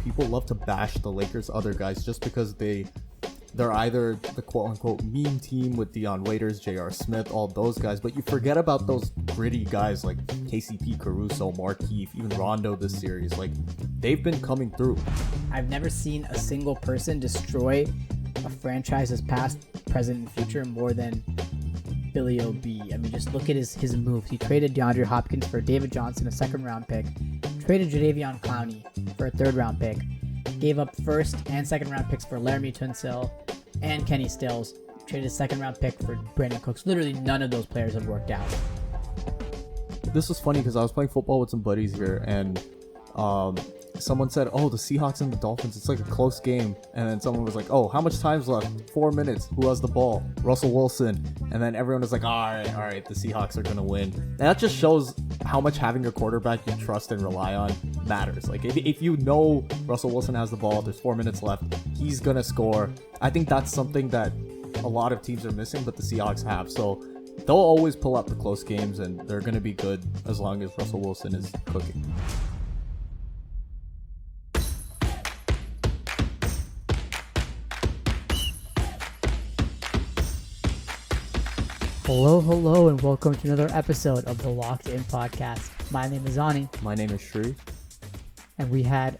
people love to bash the Lakers other guys just because they're either the quote-unquote meme team with Dion Waiters, J.R. Smith, all those guys, but you forget about those gritty guys like KCP, Caruso, Markieff, even Rondo this series. Like, they've been coming through. I've never seen a single person destroy a franchise's past, present, and future more than Billy O.B. I mean, just look at his moves. He traded DeAndre Hopkins for David Johnson, a second-round pick, traded Jadeveon Clowney for a third-round pick, gave up first and second-round picks for Laramie Tunsil and Kenny Stills, traded a second-round pick for Brandon Cooks. Literally none of those players have worked out. This was funny because I was playing football with some buddies here, and someone said, oh, the Seahawks and the Dolphins, it's like a close game. And then someone was like, oh, how much time's left? 4 minutes. Who has the ball? Russell Wilson. And then everyone was like, all right, the Seahawks are going to win. And that just shows how much having a quarterback you trust and rely on matters. Like, if you know Russell Wilson has the ball, there's 4 minutes left, he's going to score. I think that's something that a lot of teams are missing, but the Seahawks have. So they'll always pull up the close games, and they're going to be good as long as Russell Wilson is cooking. Hello, and welcome to another episode of the Locked In Podcast. My name is Ani. My name is Shri. And we had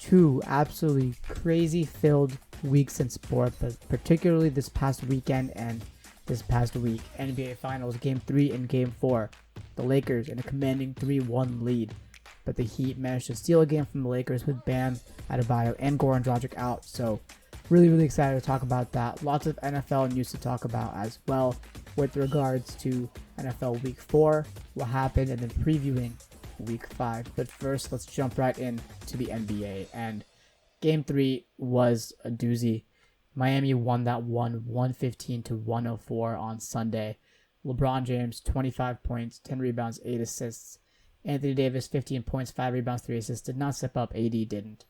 two absolutely crazy-filled weeks in sport, but particularly this past weekend and this past week. NBA Finals Game 3 and Game 4. The Lakers in a commanding 3-1 lead, but the Heat managed to steal a game from the Lakers with Bam Adebayo and Goran Dragic out. So really excited to talk about that. Lots of NFL news to talk about as well with regards to NFL Week 4, what happened, and then previewing Week 5. But first, let's jump right into the NBA. And Game 3 was a doozy. Miami won that one 115-104 on Sunday. LeBron James, 25 points, 10 rebounds, 8 assists. Anthony Davis, 15 points, 5 rebounds, 3 assists. Did not step up. AD didn't.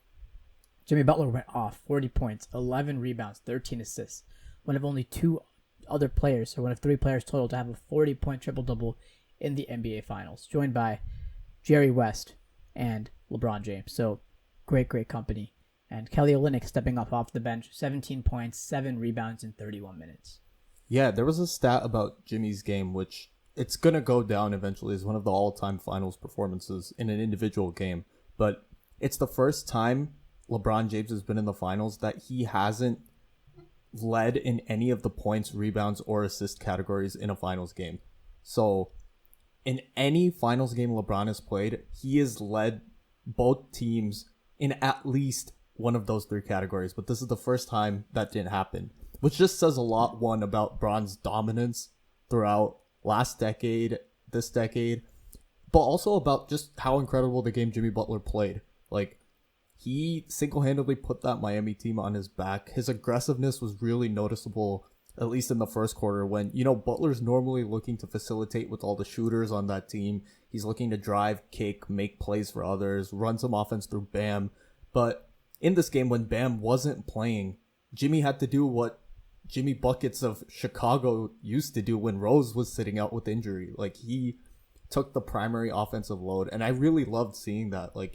Jimmy Butler went off, 40 points, 11 rebounds, 13 assists. One of only two other players, or one of three players total, to have a 40-point triple-double in the NBA Finals, joined by Jerry West and LeBron James. So, great company. And Kelly Olynyk stepping up off the bench, 17 points, 7 rebounds in 31 minutes. Yeah, there was a stat about Jimmy's game, which it's going to go down eventually as one of the all-time finals performances in an individual game. But it's the first time LeBron James has been in the finals that he hasn't led in any of the points, rebounds, or assist categories in a finals game. So in any finals game LeBron has played, he has led both teams in at least one of those three categories. But this is the first time that didn't happen, which just says a lot, one, about Bron's dominance throughout last decade, this decade, but also about just how incredible the game Jimmy Butler played. Like, he single-handedly put that Miami team on his back. His aggressiveness was really noticeable, at least in the first quarter, when, Butler's normally looking to facilitate with all the shooters on that team. He's looking to drive, kick, make plays for others, run some offense through Bam. But in this game, when Bam wasn't playing, Jimmy had to do what Jimmy Buckets of Chicago used to do when Rose was sitting out with injury. Like, he took the primary offensive load, and I really loved seeing that. Like,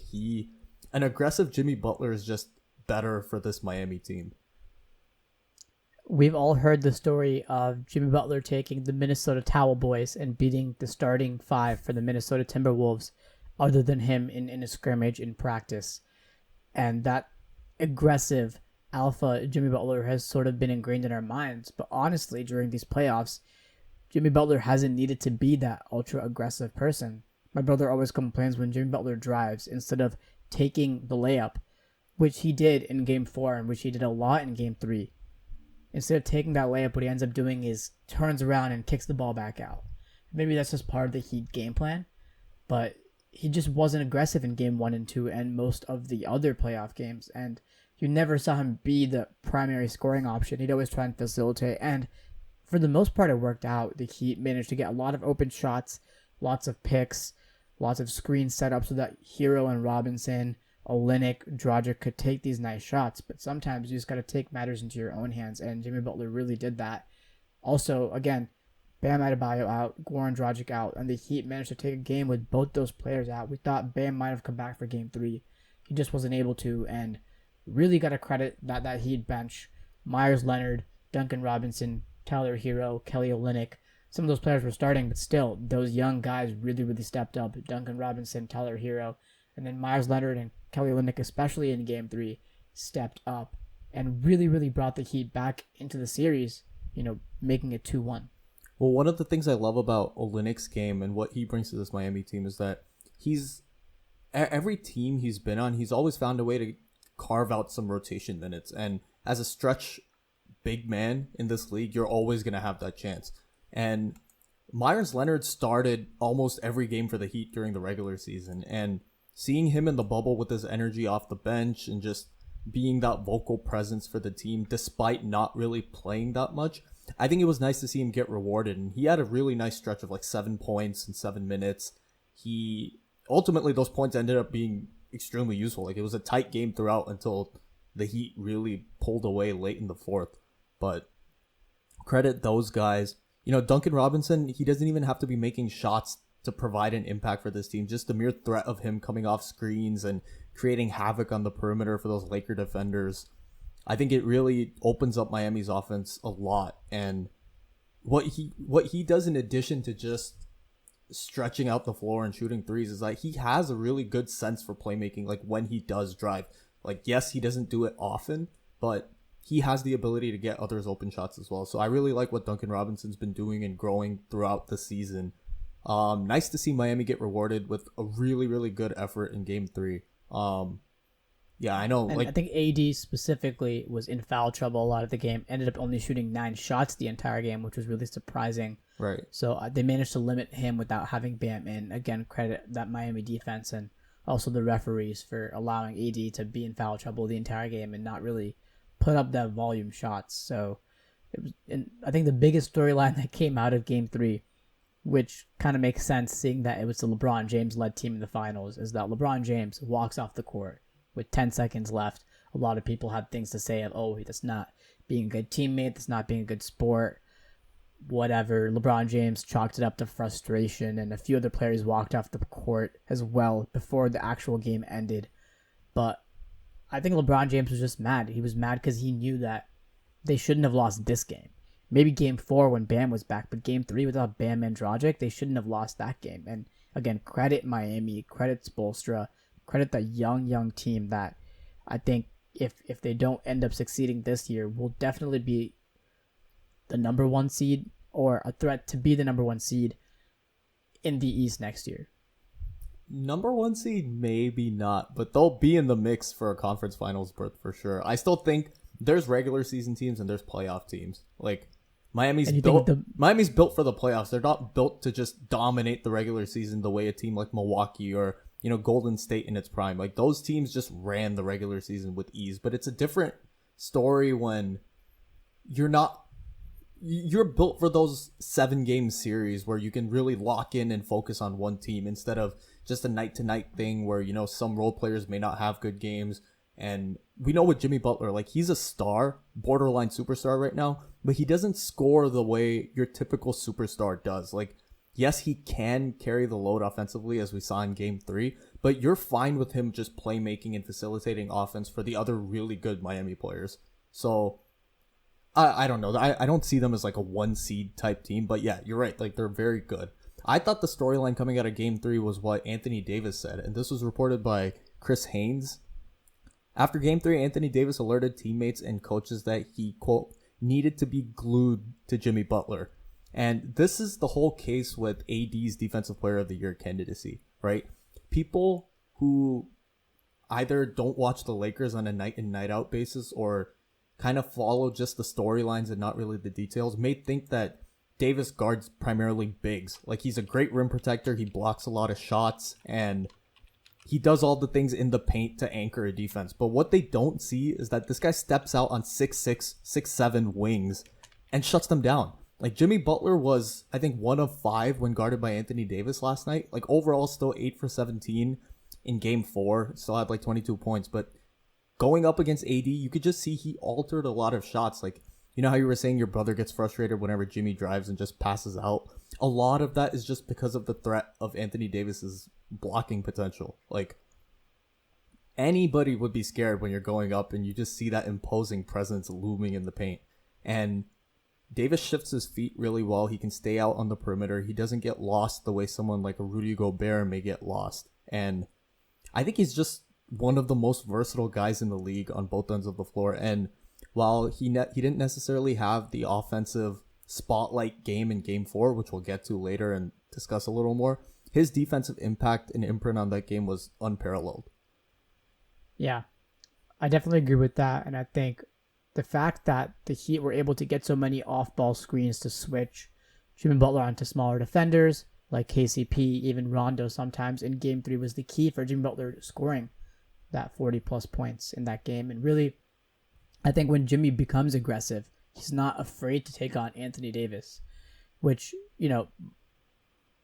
an aggressive Jimmy Butler is just better for this Miami team. We've all heard the story of Jimmy Butler taking the Minnesota Towel Boys and beating the starting five for the Minnesota Timberwolves other than him in a scrimmage in practice. And that aggressive alpha Jimmy Butler has sort of been ingrained in our minds. But honestly, during these playoffs, Jimmy Butler hasn't needed to be that ultra aggressive person. My brother always complains when Jimmy Butler drives, instead of taking the layup, which he did in Game 4 and which he did a lot in Game 3. Instead of taking that layup, what he ends up doing is turns around and kicks the ball back out. Maybe that's just part of the Heat game plan, but he just wasn't aggressive in Game 1 and 2 and most of the other playoff games, and you never saw him be the primary scoring option. He'd always try and facilitate, and for the most part it worked out. The Heat managed to get a lot of open shots, lots of picks, lots of screen setups so that Hero and Robinson, Olynyk, Dragic could take these nice shots. But sometimes you just got to take matters into your own hands, and Jimmy Butler really did that. Also, again, Bam Adebayo out, Goran Dragic out, and the Heat managed to take a game with both those players out. We thought Bam might have come back for Game 3. he just wasn't able to. And really got to credit that Heat bench. Myers Leonard, Duncan Robinson, Tyler Hero, Kelly Olynyk. Some of those players were starting, but still, those young guys really, really stepped up. Duncan Robinson, Tyler Hero, and then Myers Leonard and Kelly Olynyk, especially in Game 3, stepped up and really, really brought the Heat back into the series, making it 2-1. Well, one of the things I love about Olynyk's game and what he brings to this Miami team is that every team he's been on, he's always found a way to carve out some rotation minutes. And as a stretch big man in this league, you're always going to have that chance. And Myers Leonard started almost every game for the Heat during the regular season. And seeing him in the bubble with his energy off the bench and just being that vocal presence for the team despite not really playing that much, I think it was nice to see him get rewarded. And he had a really nice stretch of 7 points in 7 minutes. Ultimately, those points ended up being extremely useful. It was a tight game throughout until the Heat really pulled away late in the fourth. But credit those guys. Duncan Robinson, he doesn't even have to be making shots to provide an impact for this team. Just the mere threat of him coming off screens and creating havoc on the perimeter for those Laker defenders, I think it really opens up Miami's offense a lot. And what he does in addition to just stretching out the floor and shooting threes is he has a really good sense for playmaking. When he does drive, yes, he doesn't do it often, but he has the ability to get others open shots as well. So I really like what Duncan Robinson's been doing and growing throughout the season. Nice to see Miami get rewarded with a really, really good effort in Game 3. Yeah, I know. And I think AD specifically was in foul trouble a lot of the game. Ended up only shooting 9 shots the entire game, which was really surprising. Right. So they managed to limit him without having Bam in. Again, credit that Miami defense and also the referees for allowing AD to be in foul trouble the entire game and not really put up that volume shots. So it was. And I think the biggest storyline that came out of Game 3, which kind of makes sense seeing that it was the LeBron James-led team in the finals, is that LeBron James walks off the court with 10 seconds left. A lot of people had things to say of, that's not being a good teammate, that's not being a good sport, whatever. LeBron James chalked it up to frustration, and a few other players walked off the court as well before the actual game ended. But I think LeBron James was just mad. He was mad because he knew that they shouldn't have lost this game. Maybe Game 4 when Bam was back, but Game 3 without Bam and Dragic, they shouldn't have lost that game. And again, credit Miami, credit Spoelstra, credit that young team that I think if they don't end up succeeding this year, will definitely be the number 1 seed or a threat to be the number 1 seed in the East next year. Number 1 seed, maybe not, but they'll be in the mix for a conference finals berth for sure. I still think there's regular season teams and there's playoff teams. Miami's built for the playoffs. They're not built to just dominate the regular season the way a team like Milwaukee or Golden State in its prime. Those teams just ran the regular season with ease. But it's a different story when you're built for those 7-game series where you can really lock in and focus on one team instead of just a night-to-night thing where some role players may not have good games. And we know with Jimmy Butler, he's a star, borderline superstar right now, but he doesn't score the way your typical superstar does. Yes, he can carry the load offensively, as we saw in Game 3, but you're fine with him just playmaking and facilitating offense for the other really good Miami players. So, I don't know. I don't see them as a 1 seed type team, but yeah, you're right. They're very good. I thought the storyline coming out of Game 3 was what Anthony Davis said, and this was reported by Chris Haynes. After Game 3, Anthony Davis alerted teammates and coaches that he, quote, needed to be glued to Jimmy Butler. And this is the whole case with AD's Defensive Player of the Year candidacy, right? People who either don't watch the Lakers on a night in, night out basis or kind of follow just the storylines and not really the details may think that Davis guards primarily bigs. He's a great rim protector, he blocks a lot of shots, and he does all the things in the paint to anchor a defense. But what they don't see is that this guy steps out on 6'6", 6'7" wings and shuts them down. Jimmy Butler was, I think, 1 of 5 when guarded by Anthony Davis last night. Overall, still 8 for 17 in Game 4. Still had 22 points. But going up against AD, you could just see he altered a lot of shots. How you were saying your brother gets frustrated whenever Jimmy drives and just passes out? A lot of that is just because of the threat of Anthony Davis's blocking potential. anybody would be scared when you're going up and you just see that imposing presence looming in the paint. And Davis shifts his feet really well. He can stay out on the perimeter. He doesn't get lost the way someone like a Rudy Gobert may get lost. And I think he's just one of the most versatile guys in the league on both ends of the floor. And while he didn't necessarily have the offensive spotlight game in Game 4, which we'll get to later and discuss a little more, his defensive impact and imprint on that game was unparalleled. Yeah, I definitely agree with that. And I think the fact that the Heat were able to get so many off-ball screens to switch Jimmy Butler onto smaller defenders like KCP, even Rondo sometimes in Game 3 was the key for Jimmy Butler scoring that 40-plus points in that game. And really, I think when Jimmy becomes aggressive, he's not afraid to take on Anthony Davis, which,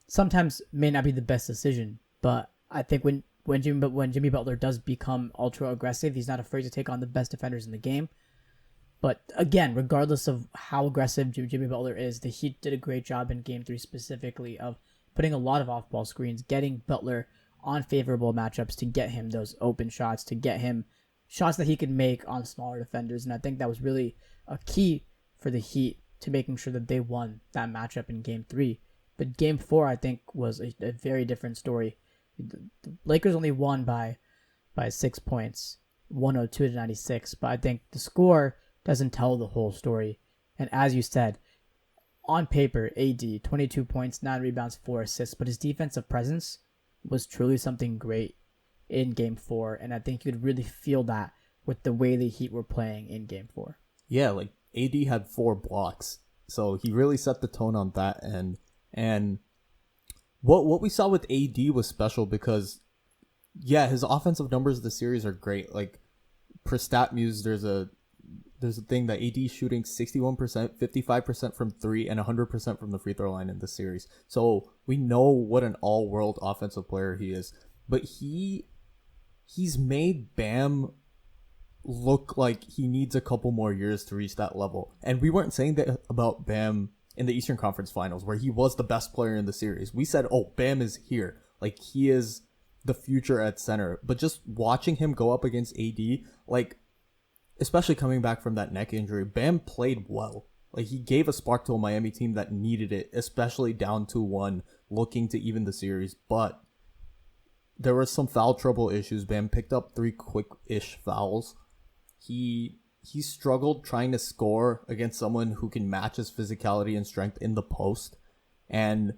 sometimes may not be the best decision. But I think when Jimmy Butler does become ultra aggressive, he's not afraid to take on the best defenders in the game. But again, regardless of how aggressive Jimmy Butler is, the Heat did a great job in Game 3 specifically of putting a lot of off-ball screens, getting Butler on favorable matchups to get him those open shots, to get him shots that he could make on smaller defenders. And I think that was really a key for the Heat to making sure that they won that matchup in Game 3. But Game 4, I think, was a very different story. The Lakers only won by 6 points, 102-96. But I think the score doesn't tell the whole story. And as you said, on paper, AD, 22 points, 9 rebounds, 4 assists. But his defensive presence was truly something great in Game 4. And I think you could really feel that with the way the Heat were playing in Game 4. Yeah, like AD had 4 blocks. So he really set the tone on that end. And what we saw with AD was special because, yeah, his offensive numbers of the series are great. Like, per StatMuse, there's a thing that AD shooting 61%, 55% from 3, and 100% from the free throw line in the series. So we know what an all-world offensive player he is. But he's made Bam look like he needs a couple more years to reach that level. And we weren't saying that about Bam in the Eastern Conference Finals, where he was the best player in the series. We said, oh, Bam is here. Like, he is the future at center. But just watching him go up against AD, like, especially coming back from that neck injury, Bam played well. Like, he gave a spark to a Miami team that needed it, especially down 2-1, looking to even the series. But there were some foul trouble issues. Bam picked up 3 quick-ish fouls. He struggled trying to score against someone who can match his physicality and strength in the post. And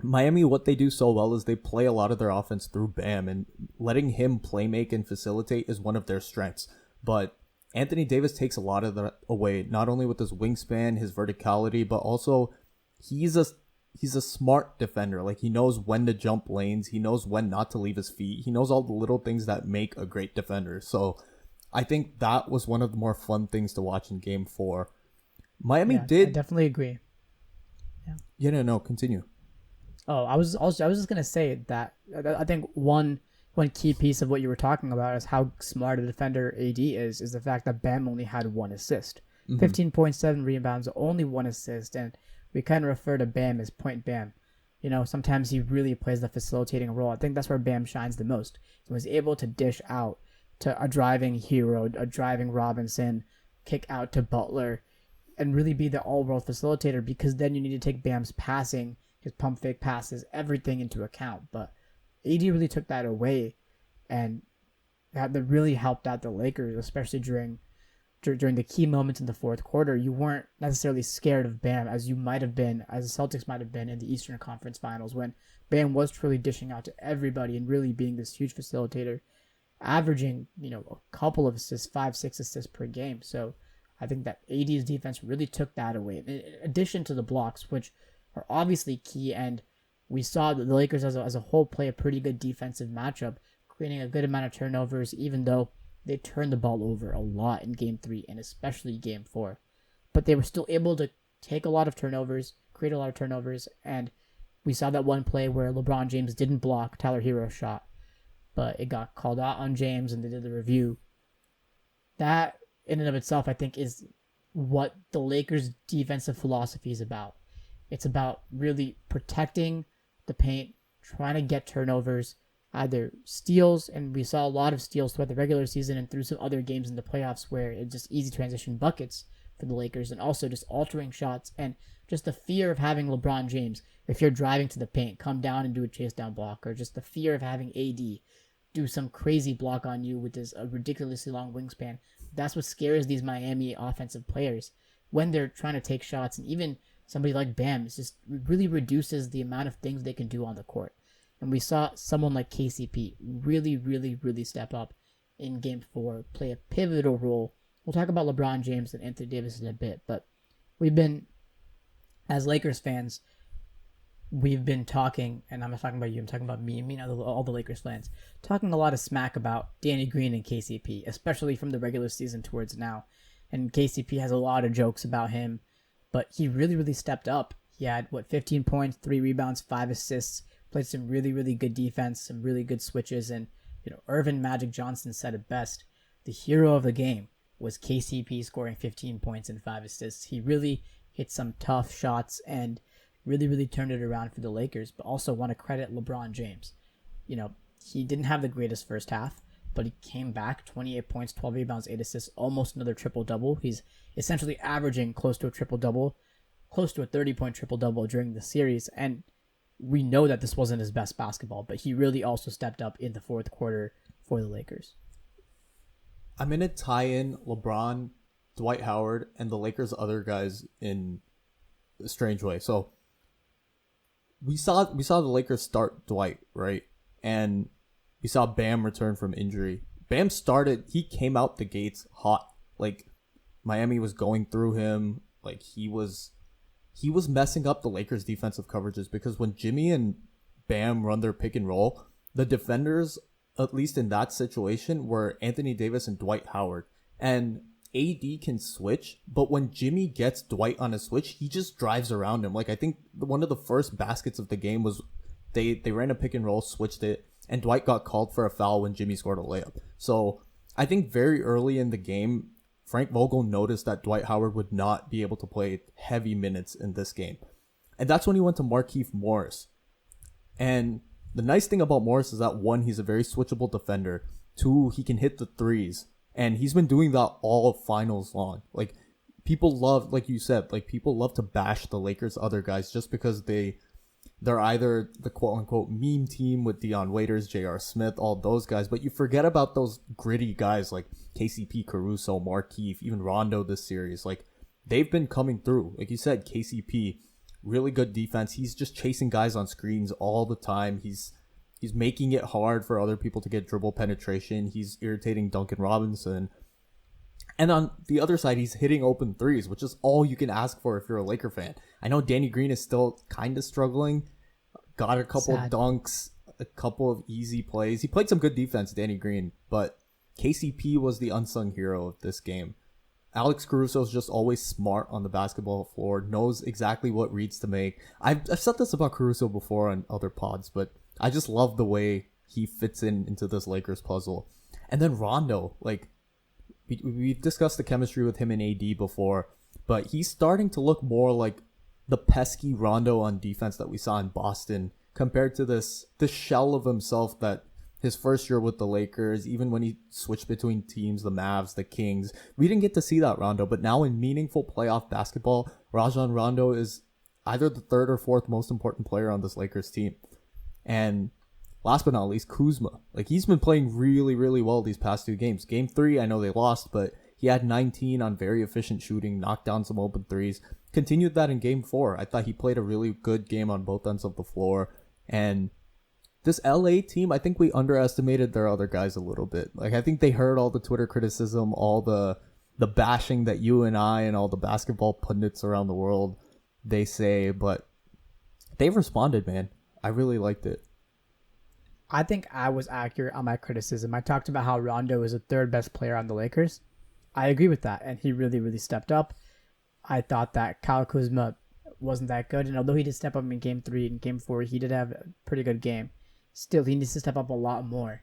Miami, what they do so well is they play a lot of their offense through Bam, and letting him play make and facilitate is one of their strengths. But Anthony Davis takes a lot of that away, not only with his wingspan, his verticality, but also he's a smart defender. Like, he knows when to jump lanes. He knows when not to leave his feet. He knows all the little things that make a great defender. So I think that was one of the more fun things to watch in Game 4. Miami did... I definitely agree. Yeah, no, continue. Oh, I was just gonna say that I think one key piece of what you were talking about is how smart a defender AD is the fact that Bam only had 1 assist. 15.7 rebounds, only 1 assist, and we kind of refer to Bam as Point Bam. Sometimes he really plays the facilitating role. I think that's where Bam shines the most. He was able to dish out to a driving Hero, a driving Robinson, kick out to Butler, and really be the all-world facilitator, because then you need to take Bam's passing, his pump fake passes, everything into account. But AD really took that away, and that really helped out the Lakers, especially during the key moments in the fourth quarter. You weren't necessarily scared of Bam as you might have been, as the Celtics might have been in the Eastern Conference Finals, when Bam was truly dishing out to everybody and really being this huge facilitator, averaging, a couple of assists, 5-6 assists per game. So I think that AD's defense really took that away, in addition to the blocks, which are obviously key. And we saw that the Lakers as a whole play a pretty good defensive matchup, creating a good amount of turnovers, even though they turned the ball over a lot in Game 3 and especially Game 4. But they were still able to take a lot of turnovers, create a lot of turnovers, and we saw that one play where LeBron James didn't block Tyler Hero's shot, but it got called out on James and they did the review. That, in and of itself, I think is what the Lakers' defensive philosophy is about. It's about really protecting the paint, trying to get turnovers, either steals, and we saw a lot of steals throughout the regular season and through some other games in the playoffs where it's just easy transition buckets for the Lakers, and also just altering shots and just the fear of having LeBron James, if you're driving to the paint, come down and do a chase down block, or just the fear of having AD do some crazy block on you with this ridiculously long wingspan. That's what scares these Miami offensive players when they're trying to take shots. And even somebody like Bam, it just really reduces the amount of things they can do on the court. And we saw someone like KCP really, really, really step up in Game 4, play a pivotal role. We'll talk about LeBron James and Anthony Davis in a bit, but we've been, as Lakers fans, we've been talking, and I'm not talking about you, I'm talking about me and all the Lakers fans, talking a lot of smack about Danny Green and KCP, especially from the regular season towards now. And KCP has a lot of jokes about him, but he really, really stepped up. He had, 15 points, 3 rebounds, 5 assists, played some really, really good defense, some really good switches, and, Irvin Magic Johnson said it best. The hero of the game was KCP scoring 15 points and 5 assists. He really hit some tough shots and really, really turned it around for the Lakers, but also want to credit LeBron James. He didn't have the greatest first half, but he came back, 28 points, 12 rebounds, 8 assists, almost another triple-double. He's essentially averaging close to a triple-double, close to a 30-point triple-double during the series, and we know that this wasn't his best basketball, but he really also stepped up in the fourth quarter for the Lakers. I'm going to tie in LeBron, Dwight Howard, and the Lakers' other guys in a strange way. So we saw the Lakers start Dwight, right? And we saw Bam return from injury. Bam he came out the gates hot. Like, Miami was going through him. Like, he was messing up the Lakers' defensive coverages, because when Jimmy and Bam run their pick and roll, the defenders, at least in that situation, were Anthony Davis and Dwight Howard. And AD can switch, but when Jimmy gets Dwight on a switch, he just drives around him. Like, I think one of the first baskets of the game was they ran a pick and roll, switched it, and Dwight got called for a foul when Jimmy scored a layup. So I think very early in the game, Frank Vogel noticed that Dwight Howard would not be able to play heavy minutes in this game. And that's when he went to Markieff Morris. And the nice thing about Morris is that, 1, he's a very switchable defender. 2, he can hit the threes. And he's been doing that all finals long. Like, people love, like you said, people love to bash the Lakers' other guys just because they're either the quote-unquote meme team with Dion Waiters, J.R. Smith, all those guys. But you forget about those gritty guys like KCP, Caruso, Markieff, even Rondo this series. Like, they've been coming through. Like you said, KCP, really good defense. He's just chasing guys on screens all the time. He's making it hard for other people to get dribble penetration. He's irritating Duncan Robinson. And on the other side, he's hitting open threes, which is all you can ask for if you're a Laker fan. I know Danny Green is still kind of struggling. Got a couple of dunks, a couple of easy plays. He played some good defense, Danny Green, but KCP was the unsung hero of this game. Alex Caruso is just always smart on the basketball floor, knows exactly what reads to make. I've said this about Caruso before on other pods, but I just love the way he fits into this Lakers puzzle. And then Rondo, like, we've discussed the chemistry with him and AD before, but he's starting to look more like the pesky Rondo on defense that we saw in Boston, compared to this shell of himself that his first year with the Lakers, even when he switched between teams, the Mavs, the Kings. We didn't get to see that Rondo, but now in meaningful playoff basketball, Rajon Rondo is either the 3rd or 4th most important player on this Lakers team. And last but not least, Kuzma. Like, he's been playing really, really well these past 2 games. Game 3, I know they lost, but he had 19 on very efficient shooting, knocked down some open threes. Continued that in Game 4. I thought he played a really good game on both ends of the floor. And this LA team, I think we underestimated their other guys a little bit. Like, I think they heard all the Twitter criticism, all the bashing that you and I and all the basketball pundits around the world, they say, but they've responded, man. I really liked it. I think I was accurate on my criticism. I talked about how Rondo is the 3rd best player on the Lakers. I agree with that, and he really, really stepped up. I thought that Kyle Kuzma wasn't that good, and although he did step up in Game 3 and Game 4, he did have a pretty good game. Still, he needs to step up a lot more.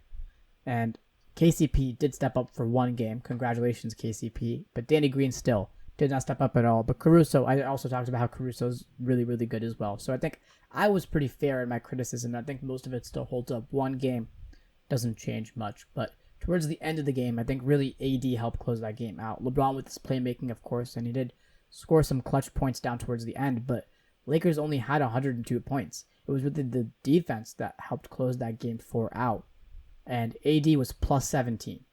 And KCP did step up for 1 game. Congratulations, KCP. But Danny Green still did not step up at all. But Caruso, I also talked about how Caruso's really, really good as well. So I think I was pretty fair in my criticism. I think most of it still holds up. 1 game doesn't change much. But towards the end of the game, I think really AD helped close that game out. LeBron with his playmaking, of course, and he did score some clutch points down towards the end, but Lakers only had 102 points. It was really the defense that helped close that game 4 out. And AD was plus 17.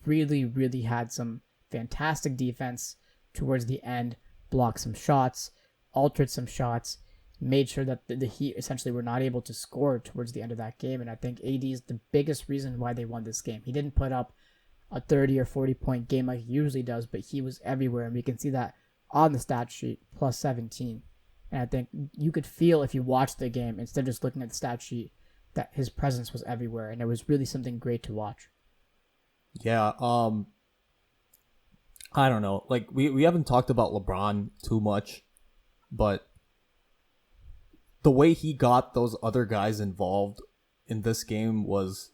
Really, really had some fantastic defense towards the end, blocked some shots, altered some shots, made sure that the Heat essentially were not able to score towards the end of that game. And I think AD is the biggest reason why they won this game. He didn't put up a 30 or 40 point game like he usually does, but he was everywhere. And we can see that on the stat sheet, plus 17. And I think you could feel if you watched the game, instead of just looking at the stat sheet, that his presence was everywhere. And it was really something great to watch. Yeah, I don't know. Like, we haven't talked about LeBron too much, but the way he got those other guys involved in this game was,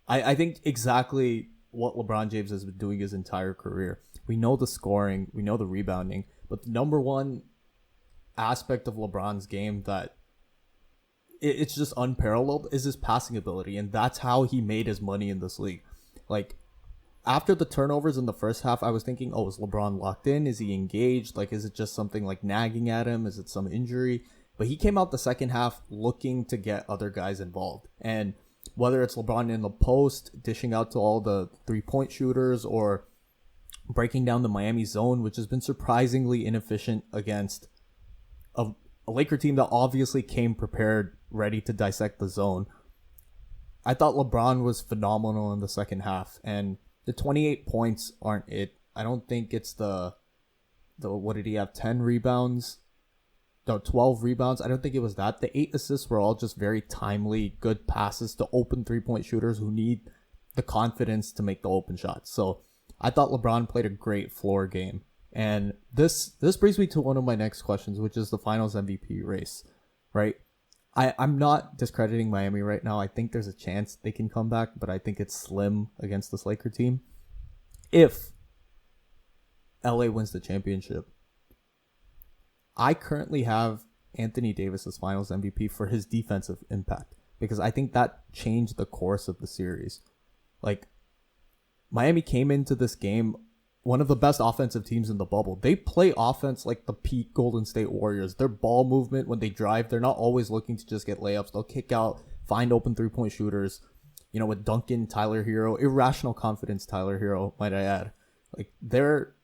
I think, exactly what LeBron James has been doing his entire career. We know the scoring, we know the rebounding, but the number one aspect of LeBron's game that it's just unparalleled is his passing ability, and that's how he made his money in this league. Like, after the turnovers in the first half, I was thinking, oh, is LeBron locked in? Is he engaged? Like, is it just something like nagging at him? Is it some injury? But he came out the second half looking to get other guys involved. And whether it's LeBron in the post, dishing out to all the three-point shooters, or breaking down the Miami zone, which has been surprisingly inefficient against a Laker team that obviously came prepared, ready to dissect the zone. I thought LeBron was phenomenal in the second half, and the 28 points aren't it. I don't think it's the what did he have, 10 rebounds? No, 12 rebounds. I don't think it was that. The 8 assists were all just very timely, good passes to open three-point shooters who need the confidence to make the open shots. So I thought LeBron played a great floor game. And this brings me to one of my next questions, which is the finals MVP race, right? I'm not discrediting Miami right now. I think there's a chance they can come back, but I think it's slim against this Laker team. If LA wins the championship, I currently have Anthony Davis as finals MVP for his defensive impact, because I think that changed the course of the series. Like, Miami came into this game one of the best offensive teams in the bubble. They play offense like the peak Golden State Warriors. Their ball movement when they drive, they're not always looking to just get layups. They'll kick out, find open three-point shooters. You know, with Duncan, Tyler Hero, irrational confidence Tyler Hero, might I add. Like, they're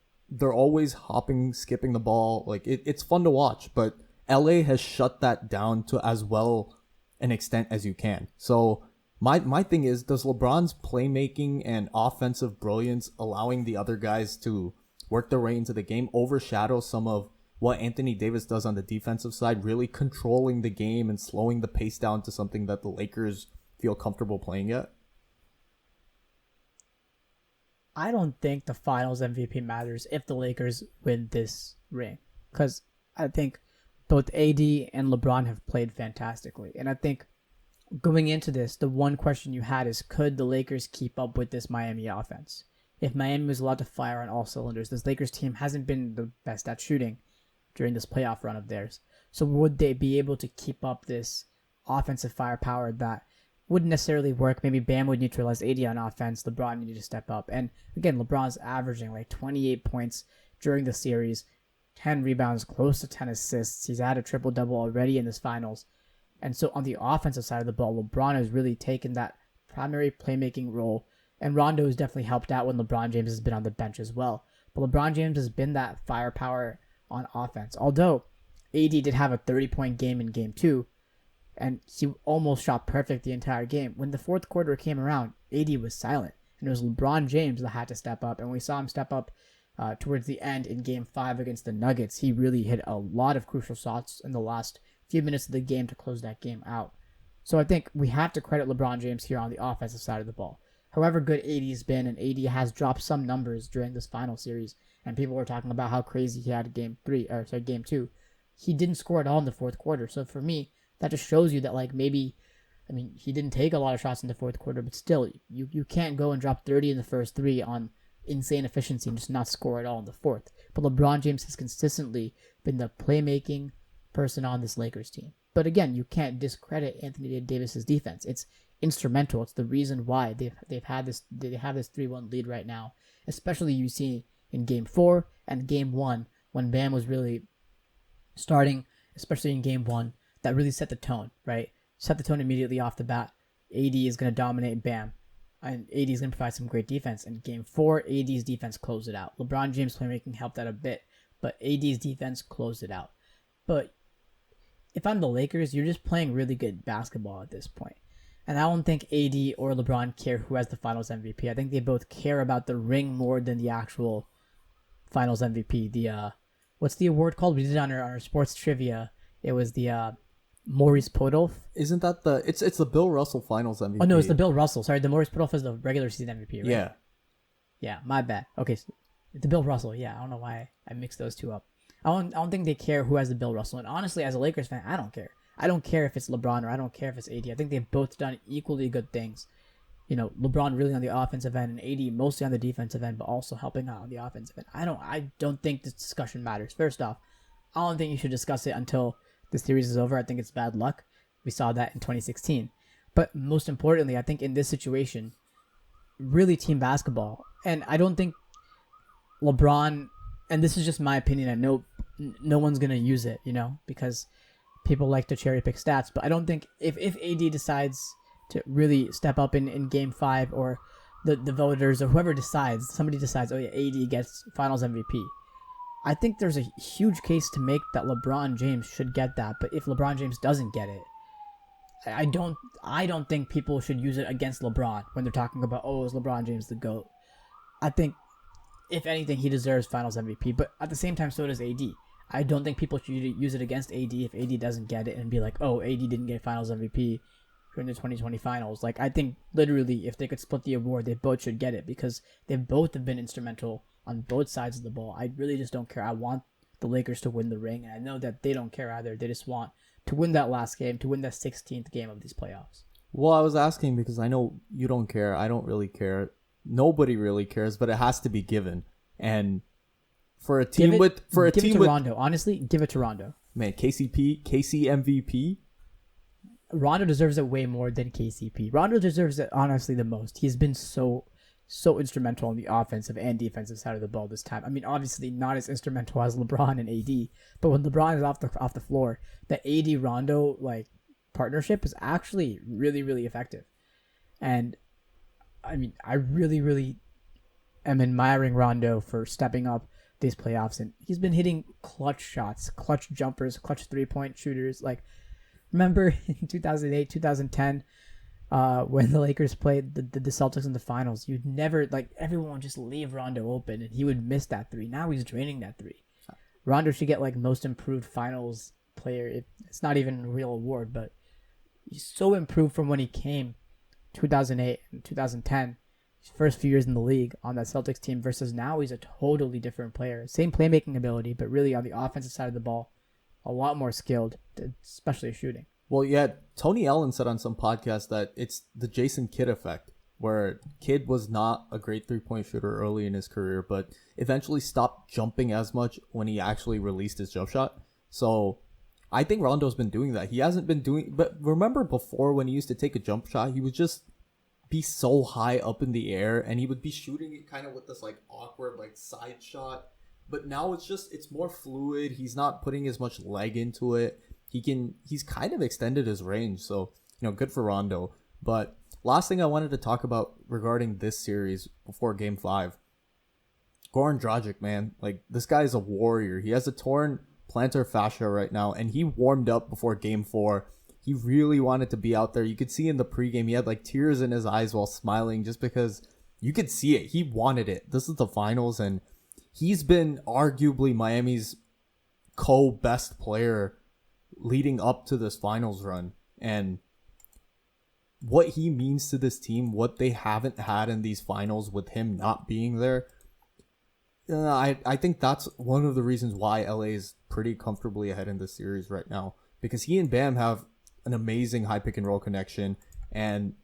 always hopping, skipping the ball. Like, it's fun to watch, but LA has shut that down to as well an extent as you can. So my thing is, does LeBron's playmaking and offensive brilliance, allowing the other guys to work their way into the game, overshadow some of what Anthony Davis does on the defensive side, really controlling the game and slowing the pace down to something that the Lakers feel comfortable playing at? I don't think the finals MVP matters if the Lakers win this ring, because I think both AD and LeBron have played fantastically. And I think going into this, the one question you had is, could the Lakers keep up with this Miami offense? If Miami was allowed to fire on all cylinders, this Lakers team hasn't been the best at shooting during this playoff run of theirs. So would they be able to keep up this offensive firepower that wouldn't necessarily work? Maybe Bam would neutralize AD on offense. LeBron needed to step up. And again, LeBron's averaging like 28 points during the series, 10 rebounds, close to 10 assists. He's had a triple-double already in this finals. And so on the offensive side of the ball, LeBron has really taken that primary playmaking role. And Rondo has definitely helped out when LeBron James has been on the bench as well. But LeBron James has been that firepower on offense. Although AD did have a 30-point game in Game 2, and he almost shot perfect the entire game. When the fourth quarter came around, AD was silent. And it was LeBron James that had to step up. And we saw him step up towards the end in Game 5 against the Nuggets. He really hit a lot of crucial shots in the last few minutes of the game to close that game out. So I think we have to credit LeBron James here on the offensive side of the ball. However good AD's been, and AD has dropped some numbers during this final series, and people were talking about how crazy he had Game 2. He didn't score at all in the fourth quarter. So for me, that just shows you that, like, maybe, I mean, he didn't take a lot of shots in the fourth quarter, but still, you can't go and drop 30 in the first 3 on insane efficiency and just not score at all in the fourth. But LeBron James has consistently been the playmaking person on this Lakers team. But again, you can't discredit Anthony Davis's defense. It's instrumental. It's the reason why they have this 3-1 lead right now. Especially you see in Game 4 and Game 1 when Bam was really starting, especially in Game 1, that really set the tone, right? Set the tone immediately off the bat. AD is going to dominate Bam, and AD is going to provide some great defense. In Game 4, AD's defense closed it out. LeBron James' playmaking helped that a bit, but AD's defense closed it out. But if I'm the Lakers, you're just playing really good basketball at this point. And I don't think AD or LeBron care who has the Finals MVP. I think they both care about the ring more than the actual Finals MVP. The what's the award called? We did it on our sports trivia. It was the Maurice Podolf. Isn't that it's the Bill Russell Finals MVP? Oh no, it's the Bill Russell. Sorry, the Maurice Podolf is the regular season MVP, right? Yeah. Yeah, my bad. Okay, so the Bill Russell. Yeah, I don't know why I mixed those two up. I don't think they care who has the Bill Russell. And honestly, as a Lakers fan, I don't care. I don't care if it's LeBron or I don't care if it's AD. I think they've both done equally good things. You know, LeBron really on the offensive end and AD mostly on the defensive end, but also helping out on the offensive end. I don't think this discussion matters. First off, I don't think you should discuss it until the series is over. I think it's bad luck. We saw that in 2016. But most importantly, I think in this situation, really team basketball. And I don't think LeBron, and this is just my opinion, I know no one's going to use it, you know, because people like to cherry pick stats. But I don't think if AD decides to really step up in Game 5 or the voters or whoever decides, somebody decides, oh yeah, AD gets Finals MVP. I think there's a huge case to make that LeBron James should get that. But if LeBron James doesn't get it, I don't think people should use it against LeBron when they're talking about, oh, is LeBron James the GOAT? I think, if anything, he deserves Finals MVP. But at the same time, so does AD. I don't think people should use it against AD if AD doesn't get it and be like, oh, AD didn't get Finals MVP during the 2020 Finals. Like, I think literally if they could split the award, they both should get it because they both have been instrumental on both sides of the ball. I really just don't care. I want the Lakers to win the ring, and I know that they don't care either. They just want to win that last game, to win that 16th game of these playoffs. Well, I was asking because I know you don't care. I don't really care. Nobody really cares, but it has to be given. And for a team give it to with Rondo. Honestly, give it to Rondo. Man, KC MVP. Rondo deserves it way more than KCP. Rondo deserves it honestly the most. He's been so instrumental on the offensive and defensive side of the ball this time. I mean, obviously not as instrumental as LeBron and AD, but when LeBron is off the floor, the AD Rondo like partnership is actually really, really effective. And I mean, I really am admiring Rondo for stepping up these playoffs, and he's been hitting clutch shots, clutch jumpers, clutch 3-point shooters. Like, remember in 2008, 2010, when the Lakers played the Celtics in the finals, you'd never, like, everyone would just leave Rondo open and he would miss that three. Now he's draining that three. Rondo should get like most improved finals player. It's not even a real award, but he's so improved from when he came 2008 and 2010, his first few years in the league on that Celtics team, versus now he's a totally different player. Same playmaking ability, but really on the offensive side of the ball, a lot more skilled, especially shooting. Well, yeah, Tony Allen said on some podcast that it's the Jason Kidd effect, where Kidd was not a great 3-point shooter early in his career, but eventually stopped jumping as much when he actually released his jump shot. So I think Rondo's been doing that. He hasn't been doing, but remember before when he used to take a jump shot, he would just be so high up in the air and he would be shooting it kind of with this like awkward like side shot. But now it's more fluid. He's not putting as much leg into it. He's kind of extended his range. So, good for Rondo. But last thing I wanted to talk about regarding this series before Game 5. Goran Dragic, man. Like, this guy is a warrior. He has a torn plantar fascia right now, and he warmed up before Game 4. He really wanted to be out there. You could see in the pregame, he had like tears in his eyes while smiling just because you could see it. He wanted it. This is the finals, and he's been arguably Miami's co-best player leading up to this finals run. And what he means to this team, what they haven't had in these finals with him not being there, I think that's one of the reasons why LA is pretty comfortably ahead in this series right now, because he and Bam have an amazing high pick and roll connection, and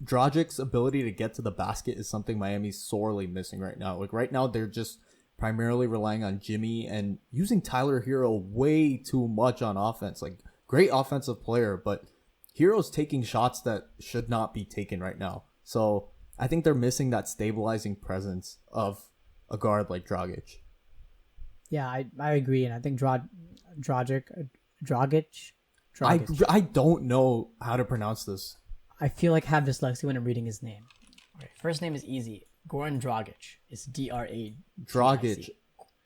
Dragic's ability to get to the basket is something Miami's sorely missing right now. Like right now, they're just primarily relying on Jimmy and using Tyler Hero way too much on offense. Like, great offensive player, but Hero's taking shots that should not be taken right now. So I think they're missing that stabilizing presence of a guard like Dragic. Yeah, I agree, and I think Dragic. I don't know how to pronounce this. I feel like I have dyslexia when I'm reading his name. Okay, first name is easy. Goran Dragic. It's Dragic. Dragic.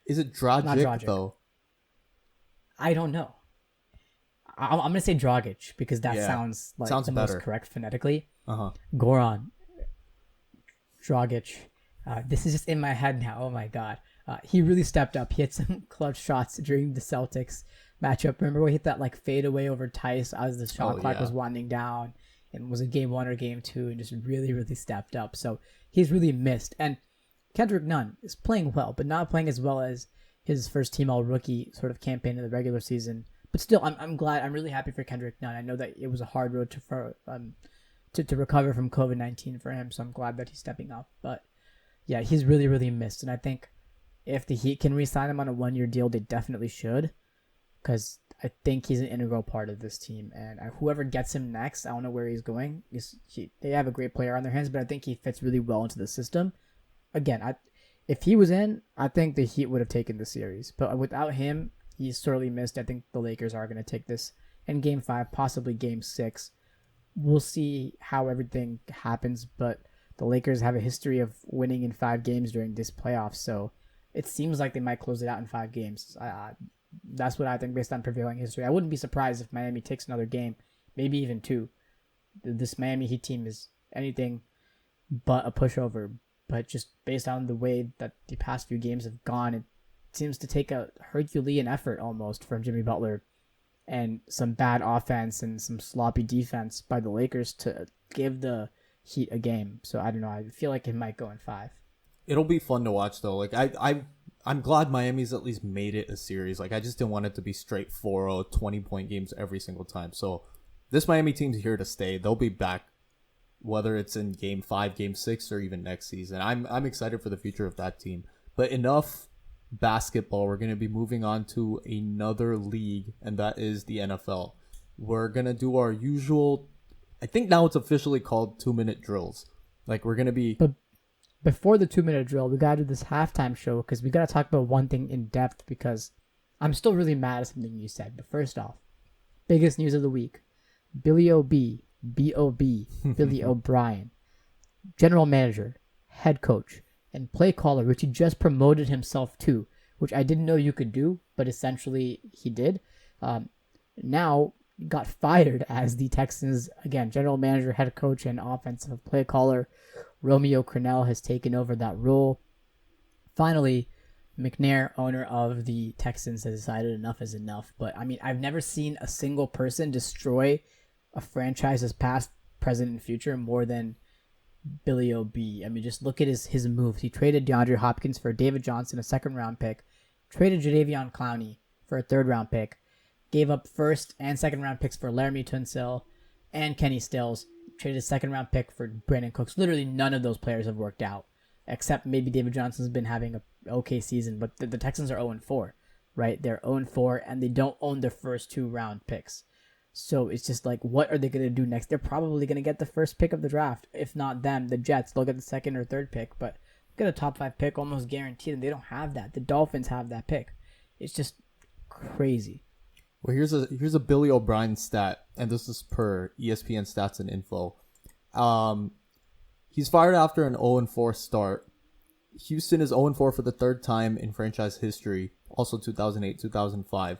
Is it Dragic though? I don't know. I'm gonna say Dragic because that sounds like the better. most correct phonetically. Uh-huh. Goran Dragic. This is just in my head now. Oh my god. He really stepped up. He had some clutch shots during the Celtics matchup. Remember when he hit that like fadeaway over Tice as the shot clock was winding down, and was it game 1 or game 2, and just really, really stepped up. So he's really missed. And Kendrick Nunn is playing well, but not playing as well as his first team all rookie sort of campaign in the regular season. But still, I'm glad. I'm really happy for Kendrick Nunn. I know that it was a hard road to recover from COVID-19 for him, so I'm glad that he's stepping up. But yeah, he's really, really missed. And I think if the Heat can re-sign him on a 1-year deal, they definitely should, because I think he's an integral part of this team. And whoever gets him next, I don't know where he's going. They have a great player on their hands, but I think he fits really well into the system. Again, if he was in, I think the Heat would have taken the series. But without him, he's sorely missed. I think the Lakers are going to take this in Game 5, possibly Game 6. We'll see how everything happens, but the Lakers have a history of winning in 5 games during this playoffs, so it seems like they might close it out in 5 games. That's what I think based on prevailing history. I wouldn't be surprised if Miami takes another game, maybe even 2. This Miami Heat team is anything but a pushover, but just based on the way that the past few games have gone, it seems to take a Herculean effort almost from Jimmy Butler and some bad offense and some sloppy defense by the Lakers to give the Heat a game. So I don't know. I feel like it might go in 5. It'll be fun to watch though. Like I'm glad Miami's at least made it a series. Like I just didn't want it to be straight 4-0, 20-point games every single time. So this Miami team's here to stay. They'll be back, whether it's in Game 5, Game 6, or even next season. I'm excited for the future of that team. But enough basketball. We're going to be moving on to another league, and that is the NFL. We're going to do our usual, I think now it's officially called 2-minute drills. Like we're going to be... But before the 2-minute drill, we got to do this halftime show because we got to talk about one thing in depth because I'm still really mad at something you said. But first off, biggest news of the week. Billy B.O.B., Billy O'Brien, general manager, head coach, and play caller, which he just promoted himself to, which I didn't know you could do, but essentially he did. Now got fired as the Texans, again, general manager, head coach, and offensive play caller. Romeo Crennel has taken over that role. Finally, McNair, owner of the Texans, has decided enough is enough. But, I mean, I've never seen a single person destroy a franchise's past, present, and future more than Billy O.B. I mean, just look at his moves. He traded DeAndre Hopkins for David Johnson, a 2nd-round pick, traded Jadeveon Clowney for a 3rd-round pick, gave up 1st and 2nd-round picks for Laramie Tunsil and Kenny Stills, traded a 2nd-round pick for Brandon Cooks. Literally none of those players have worked out, except maybe David Johnson's been having a okay season, but the Texans are 0-4, right? They're 0-4, and they don't own their first 2-round picks. So it's just like, what are they going to do next? They're probably going to get the first pick of the draft. If not them, the Jets. They'll get the 2nd or 3rd pick, but get a top 5 pick almost guaranteed, and they don't have that. The Dolphins have that pick. It's just crazy. Well, here's a Billy O'Brien stat, and this is per ESPN Stats and Info. He's fired after an 0-4 start. Houston is 0-4 for the 3rd time in franchise history, also 2008, 2005.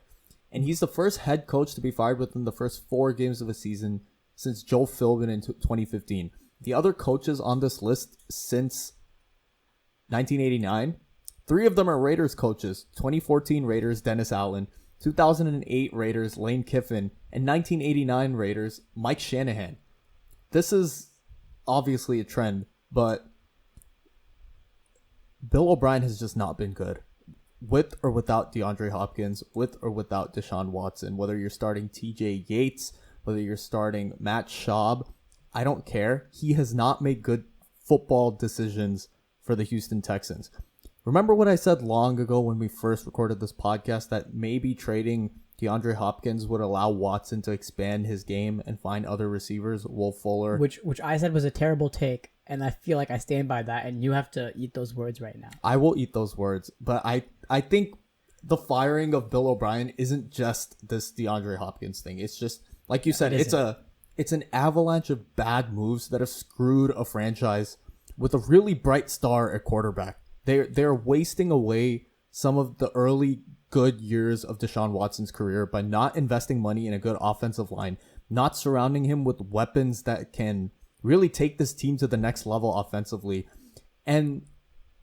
And he's the first head coach to be fired within the first 4 games of a season since Joe Philbin in 2015. The other coaches on this list since 1989, 3 of them are Raiders coaches. 2014 Raiders, Dennis Allen. 2008 Raiders, Lane Kiffin. And 1989 Raiders, Mike Shanahan. This is obviously a trend, but Bill O'Brien has just not been good. With or without DeAndre Hopkins, with or without Deshaun Watson, whether you're starting TJ Yates, whether you're starting Matt Schaub, I don't care. He has not made good football decisions for the Houston Texans. Remember what I said long ago when we first recorded this podcast that maybe trading DeAndre Hopkins would allow Watson to expand his game and find other receivers, Will Fuller. Which I said was a terrible take, and I feel like I stand by that, and you have to eat those words right now. I will eat those words, but I think the firing of Bill O'Brien isn't just this DeAndre Hopkins thing. It's just, like you said, it's an avalanche of bad moves that have screwed a franchise with a really bright star at quarterback. They're wasting away some of the early good years of Deshaun Watson's career by not investing money in a good offensive line, not surrounding him with weapons that can really take this team to the next level offensively. And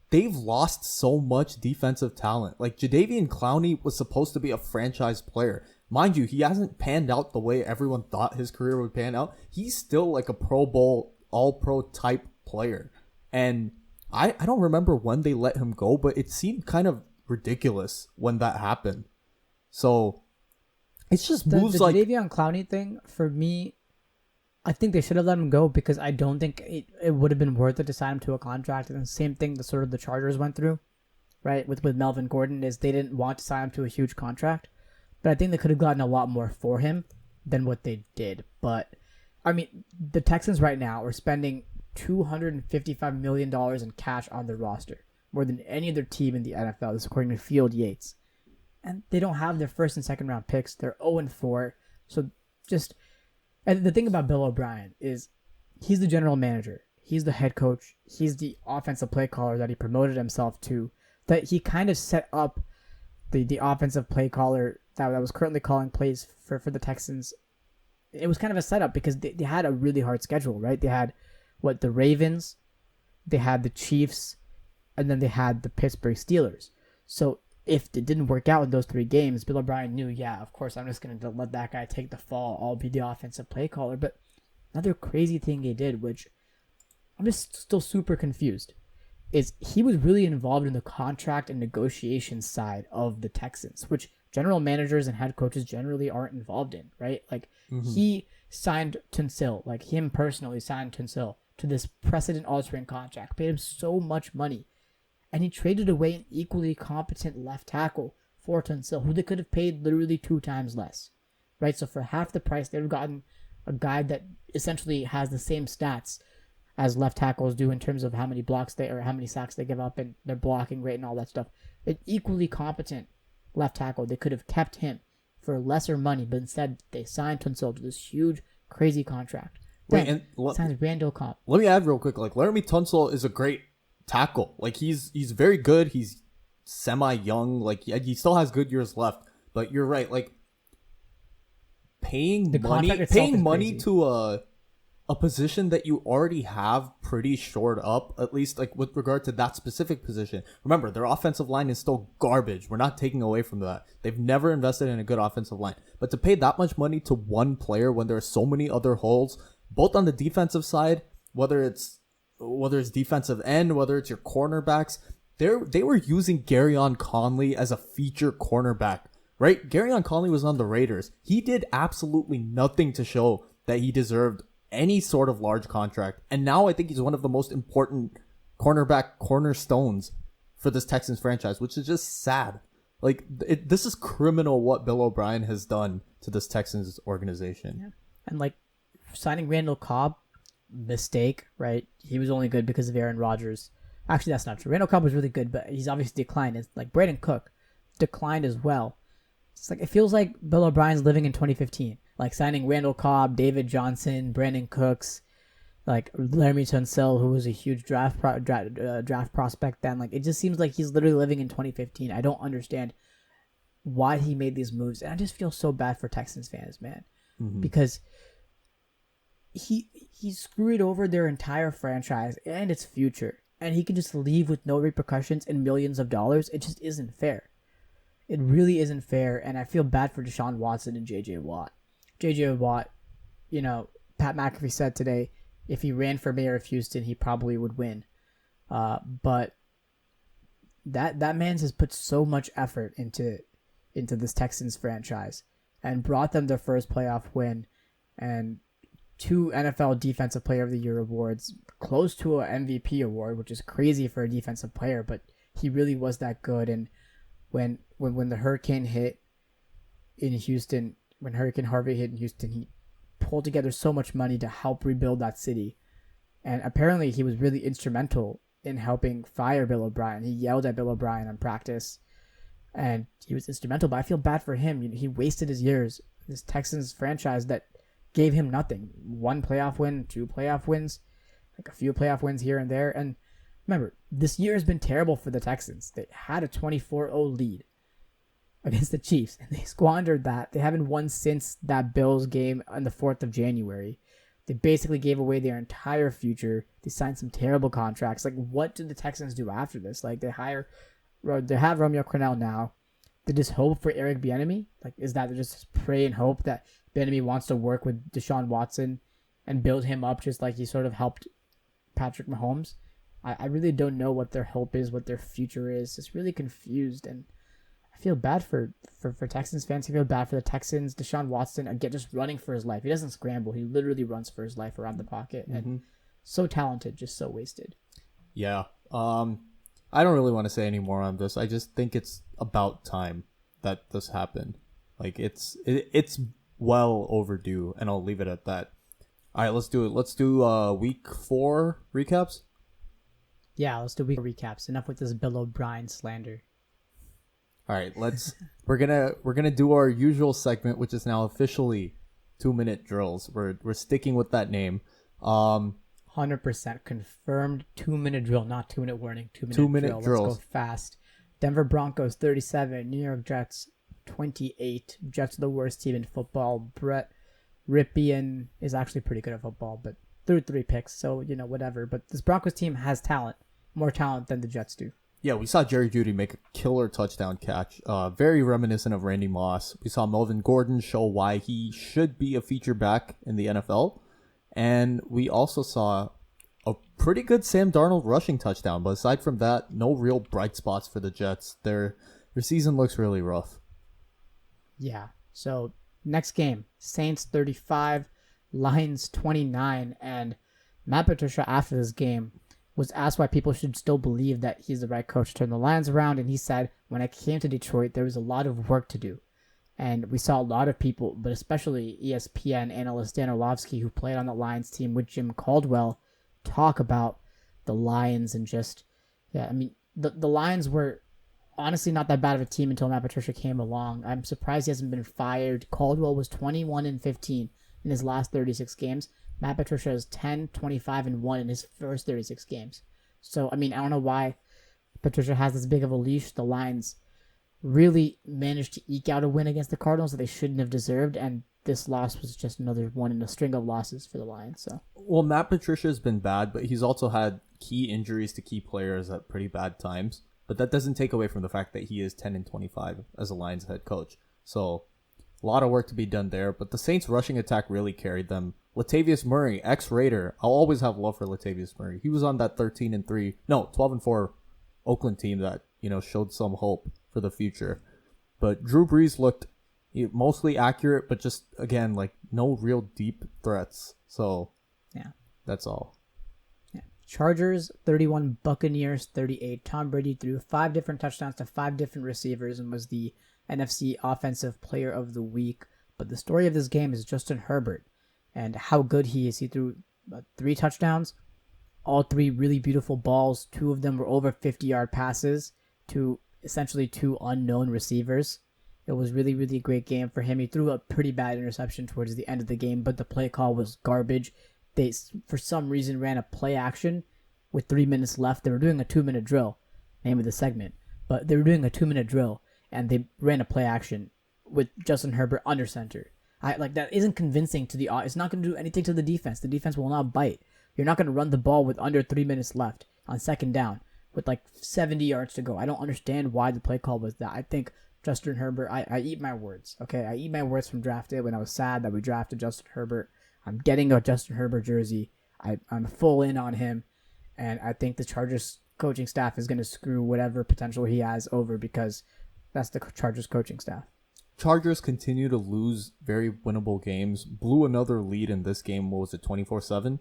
they've lost so much defensive talent. Like, Jadeveon Clowney was supposed to be a franchise player. Mind you, he hasn't panned out the way everyone thought his career would pan out. He's still like a Pro Bowl, all-pro type player. And I don't remember when they let him go, but it seemed kind of ridiculous when that happened. So it's just moves the like... The Jadeveon Clowney thing, for me, I think they should have let him go because I don't think it would have been worth it to sign him to a contract. And the same thing the Chargers went through, right, with Melvin Gordon, is they didn't want to sign him to a huge contract. But I think they could have gotten a lot more for him than what they did. But, I mean, the Texans right now are spending $255 million in cash on their roster, more than any other team in the NFL. This is according to Field Yates. And they don't have their first and second round picks. They're 0-4. So just... And the thing about Bill O'Brien is he's the general manager. He's the head coach. He's the offensive play caller that he promoted himself to. That he kind of set up the offensive play caller that was currently calling plays for the Texans. It was kind of a setup because they had a really hard schedule, right? They had, the Ravens, they had the Chiefs, and then they had the Pittsburgh Steelers. So if it didn't work out in those 3 games, Bill O'Brien knew, yeah, of course, I'm just going to let that guy take the fall. I'll be the offensive play caller. But another crazy thing he did, which I'm just still super confused, is he was really involved in the contract and negotiation side of the Texans, which general managers and head coaches generally aren't involved in, right? Like, he signed Tunsil, like him personally signed Tunsil to this precedent-altering contract, paid him so much money. And he traded away an equally competent left tackle for Tunsil, who they could have paid literally 2 times less, right? So for half the price, they would have gotten a guy that essentially has the same stats as left tackles do in terms of how many how many sacks they give up and their blocking rate and all that stuff. An equally competent left tackle, they could have kept him for lesser money, but instead they signed Tunsil to this huge, crazy contract. Then signed Randall Cobb. Let me add real quick, like, Laramie Tunsil is a great tackle. Like, he's very good. He's semi-young. Like, he still has good years left. But you're right. Like, paying money to a position that you already have pretty shored up, at least like with regard to that specific position. Remember, their offensive line is still garbage. We're not taking away from that. They've never invested in a good offensive line. But to pay that much money to one player when there are so many other holes, both on the defensive side, whether it's defensive end, whether it's your cornerbacks, they were using Garyon Conley as a feature cornerback, right? Garyon Conley was on the Raiders. He did absolutely nothing to show that he deserved any sort of large contract. And now I think he's one of the most important cornerstones for this Texans franchise, which is just sad. Like, this is criminal what Bill O'Brien has done to this Texans organization. Yeah. And like signing Randall Cobb, mistake, right? He was only good because of Aaron Rodgers. Actually, that's not true. Randall Cobb was really good, but he's obviously declined. It's like Brandon Cook declined as well. It's like, it feels like Bill O'Brien's living in 2015, like signing Randall Cobb, David Johnson, Brandon Cooks, like Laramie Tunsil, who was a huge draft prospect then. Like, it just seems like he's literally living in 2015. I don't understand why he made these moves, and I just feel so bad for Texans fans, man, because he screwed over their entire franchise and its future, and he can just leave with no repercussions and millions of dollars. It just isn't fair. It really isn't fair, and I feel bad for Deshaun Watson and J.J. Watt. J.J. Watt, Pat McAfee said today, if he ran for mayor of Houston, he probably would win. But that man has put so much effort into this Texans franchise and brought them their first playoff win and 2 NFL Defensive Player of the Year awards, close to an MVP award, which is crazy for a defensive player, but he really was that good. And when the hurricane hit, in Houston, when Hurricane Harvey hit in Houston, he pulled together so much money to help rebuild that city. And apparently he was really instrumental in helping fire Bill O'Brien. He yelled at Bill O'Brien on practice, and he was instrumental, but I feel bad for him. He wasted his years. This Texans franchise that gave him nothing. 1 playoff win, 2 playoff wins, like a few playoff wins here and there. And remember, this year has been terrible for the Texans. They had a 24-0 lead against the Chiefs, and they squandered that. They haven't won since that Bills game on the 4th of January. They basically gave away their entire future. They signed some terrible contracts. Like, what do the Texans do after this? Like, they have Romeo Crennel now. They just hope for Eric Bieniemy? Like, is that they just pray and hope that Bieniemy wants to work with Deshaun Watson and build him up just like he sort of helped Patrick Mahomes? I really don't know what their hope is, what their future is. It's really confused, and I feel bad for Texans fans. I feel bad for the Texans. Deshaun Watson, again, just running for his life. He doesn't scramble. He literally runs for his life around the pocket. And so talented, just so wasted. Yeah. I don't really want to say any more on this. I just think it's about time that this happened. Like, it's well overdue, and I'll leave it at that. All right, let's do it. Let's do week 4 recaps. Yeah, let's do week recaps. Enough with this Bill O'Brien slander. All right, we're gonna do our usual segment, which is now officially 2-minute drills. We're sticking with that name. 100% confirmed 2-minute drill, not 2-minute warning. 2-minute drill. drills. Let's go fast. Denver Broncos 37, New York Jets 28. Jets are the worst team in football. Brett Ripien is actually pretty good at football, but threw 3 picks, so whatever. But this Broncos team has talent, more talent than the Jets do. Yeah, we saw Jerry Jeudy make a killer touchdown catch, very reminiscent of Randy Moss. We saw Melvin Gordon show why he should be a feature back in the NFL. And we also saw a pretty good Sam Darnold rushing touchdown. But aside from that, no real bright spots for the Jets. Their season looks really rough. Yeah, so next game, Saints 35, Lions 29. And Matt Patricia, after this game, was asked why people should still believe that he's the right coach to turn the Lions around. And he said, when I came to Detroit, there was a lot of work to do. And we saw a lot of people, but especially ESPN analyst Dan Orlovsky, who played on the Lions team with Jim Caldwell, talk about the Lions and just, the Lions were honestly not that bad of a team until Matt Patricia came along. I'm surprised he hasn't been fired. Caldwell was 21-15 in his last 36 games. Matt Patricia is 10-25-1 in his first 36 games. So, I don't know why Patricia has this big of a leash. The Lions really managed to eke out a win against the Cardinals that they shouldn't have deserved, and this loss was just another one in a string of losses for the Lions. So, well, Matt Patricia has been bad, but he's also had key injuries to key players at pretty bad times. But that doesn't take away from the fact that he is 10-25 as a Lions head coach. So, a lot of work to be done there. But the Saints' rushing attack really carried them. Latavius Murray, ex-Raider. I'll always have love for Latavius Murray. He was on that 12-4 Oakland team that showed some hope for the future. But Drew Brees looked mostly accurate, but just, again, like, no real deep threats. So, yeah, that's all. Yeah. Chargers 31, Buccaneers 38. Tom Brady threw 5 different touchdowns to 5 different receivers and was the NFC Offensive Player of the Week. But the story of this game is Justin Herbert and how good he is. He threw 3 touchdowns, all 3 really beautiful balls. 2 of them were over 50-yard passes to essentially 2 unknown receivers. It was really, really great game for him. He threw a pretty bad interception towards the end of the game, but the play call was garbage. They, for some reason, ran a play action with 3 minutes left. They were doing a 2-minute drill, name of the segment, but they were doing a 2-minute drill, and they ran a play action with Justin Herbert under center. That isn't convincing to the. It's not going to do anything to the defense. The defense will not bite. You're not going to run the ball with under 3 minutes left on second down with 70 yards to go. I don't understand why the play call was that. I think Justin Herbert, I eat my words, okay? I eat my words from draft day when I was sad that we drafted Justin Herbert. I'm getting a Justin Herbert jersey. I'm full in on him, and I think the Chargers coaching staff is going to screw whatever potential he has over because that's the Chargers coaching staff. Chargers continue to lose very winnable games. Blew another lead in this game. What was it, 24-7?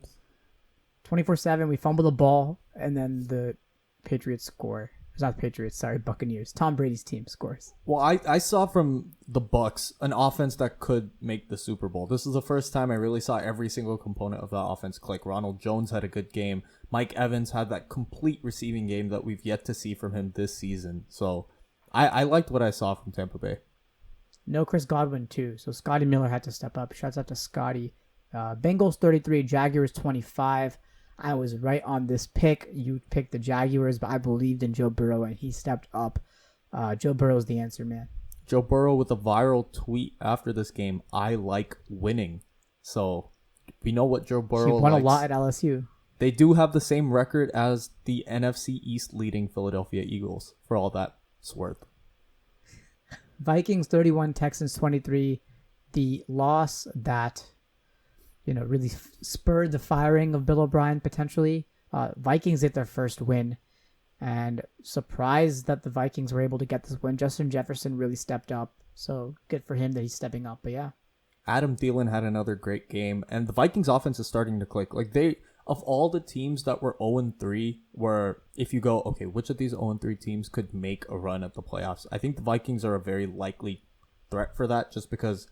24-7. We fumble the ball, and then the Patriots score. It's not the Patriots, sorry, Buccaneers. Tom Brady's team scores. Well, I saw from the Bucs an offense that could make the Super Bowl. This is the first time I really saw every single component of that offense click. Ronald Jones had a good game. Mike Evans had that complete receiving game that we've yet to see from him this season. So I liked what I saw from Tampa Bay. No Chris Godwin, too. So Scotty Miller had to step up. Shouts out to Scotty. Bengals 33, Jaguars 25. I was right on this pick. You picked the Jaguars, but I believed in Joe Burrow, and he stepped up. Joe Burrow's the answer, man. Joe Burrow with a viral tweet after this game, I like winning. So we know what Joe Burrow He won likes. a lot at LSU. They do have the same record as the NFC East leading Philadelphia Eagles, for all that's worth. Vikings 31, Texans 23. The loss that really spurred the firing of Bill O'Brien potentially. Vikings get their first win, and surprised that the Vikings were able to get this win. Justin Jefferson really stepped up, so good for him that he's stepping up. But yeah, Adam Thielen had another great game, and the Vikings offense is starting to click. Like of all the teams that were 0-3, where if you go, okay, which of these 0-3 teams could make a run at the playoffs? I think the Vikings are a very likely threat for that, just because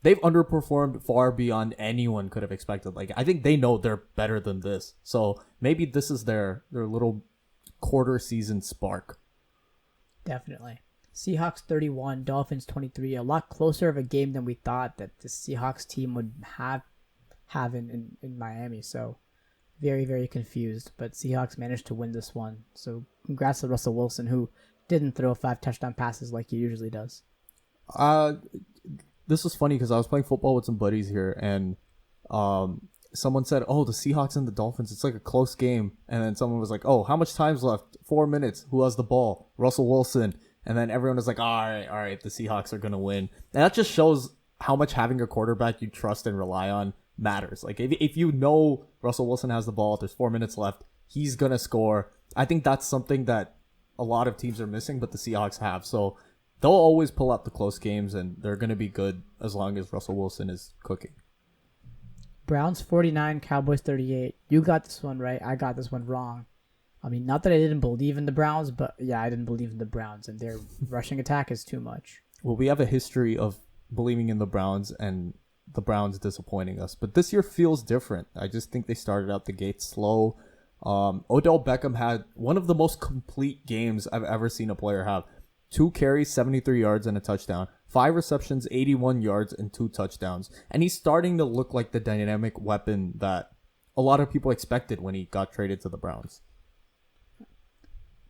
they've underperformed far beyond anyone could have expected. Like, I think they know they're better than this. So maybe this is their little quarter season spark. definitely. Seahawks 31, Dolphins 23. A lot closer of a game than we thought that the Seahawks team would have in Miami. So very, very confused. But Seahawks managed to win this one. So congrats to Russell Wilson, who didn't throw 5 touchdown passes like he usually does. This was funny because I was playing football with some buddies here, and someone said, "Oh, the Seahawks and the Dolphins, it's like a close game." And then someone was like, "Oh, how much time's left? 4 minutes. Who has the ball? Russell Wilson." And then everyone was like, all right, the Seahawks are gonna win. And that just shows how much having a quarterback you trust and rely on matters. Like if you know Russell Wilson has the ball, there's 4 minutes left, he's gonna score. I think that's something that a lot of teams are missing, but the Seahawks have. So they'll always pull out the close games, and they're going to be good as long as Russell Wilson is cooking. Browns 49, Cowboys 38. You got this one right. I got this one wrong. I mean, not that I didn't believe in the Browns, but yeah, I didn't believe in the Browns, and their rushing attack is too much. Well, we have a history of believing in the Browns and the Browns disappointing us, but this year feels different. I just think they started out the gate slow. Odell Beckham had one of the most complete games I've ever seen a player have. 2 carries, 73 yards, and a touchdown. 5 receptions, 81 yards, and 2 touchdowns. And he's starting to look like the dynamic weapon that a lot of people expected when he got traded to the Browns.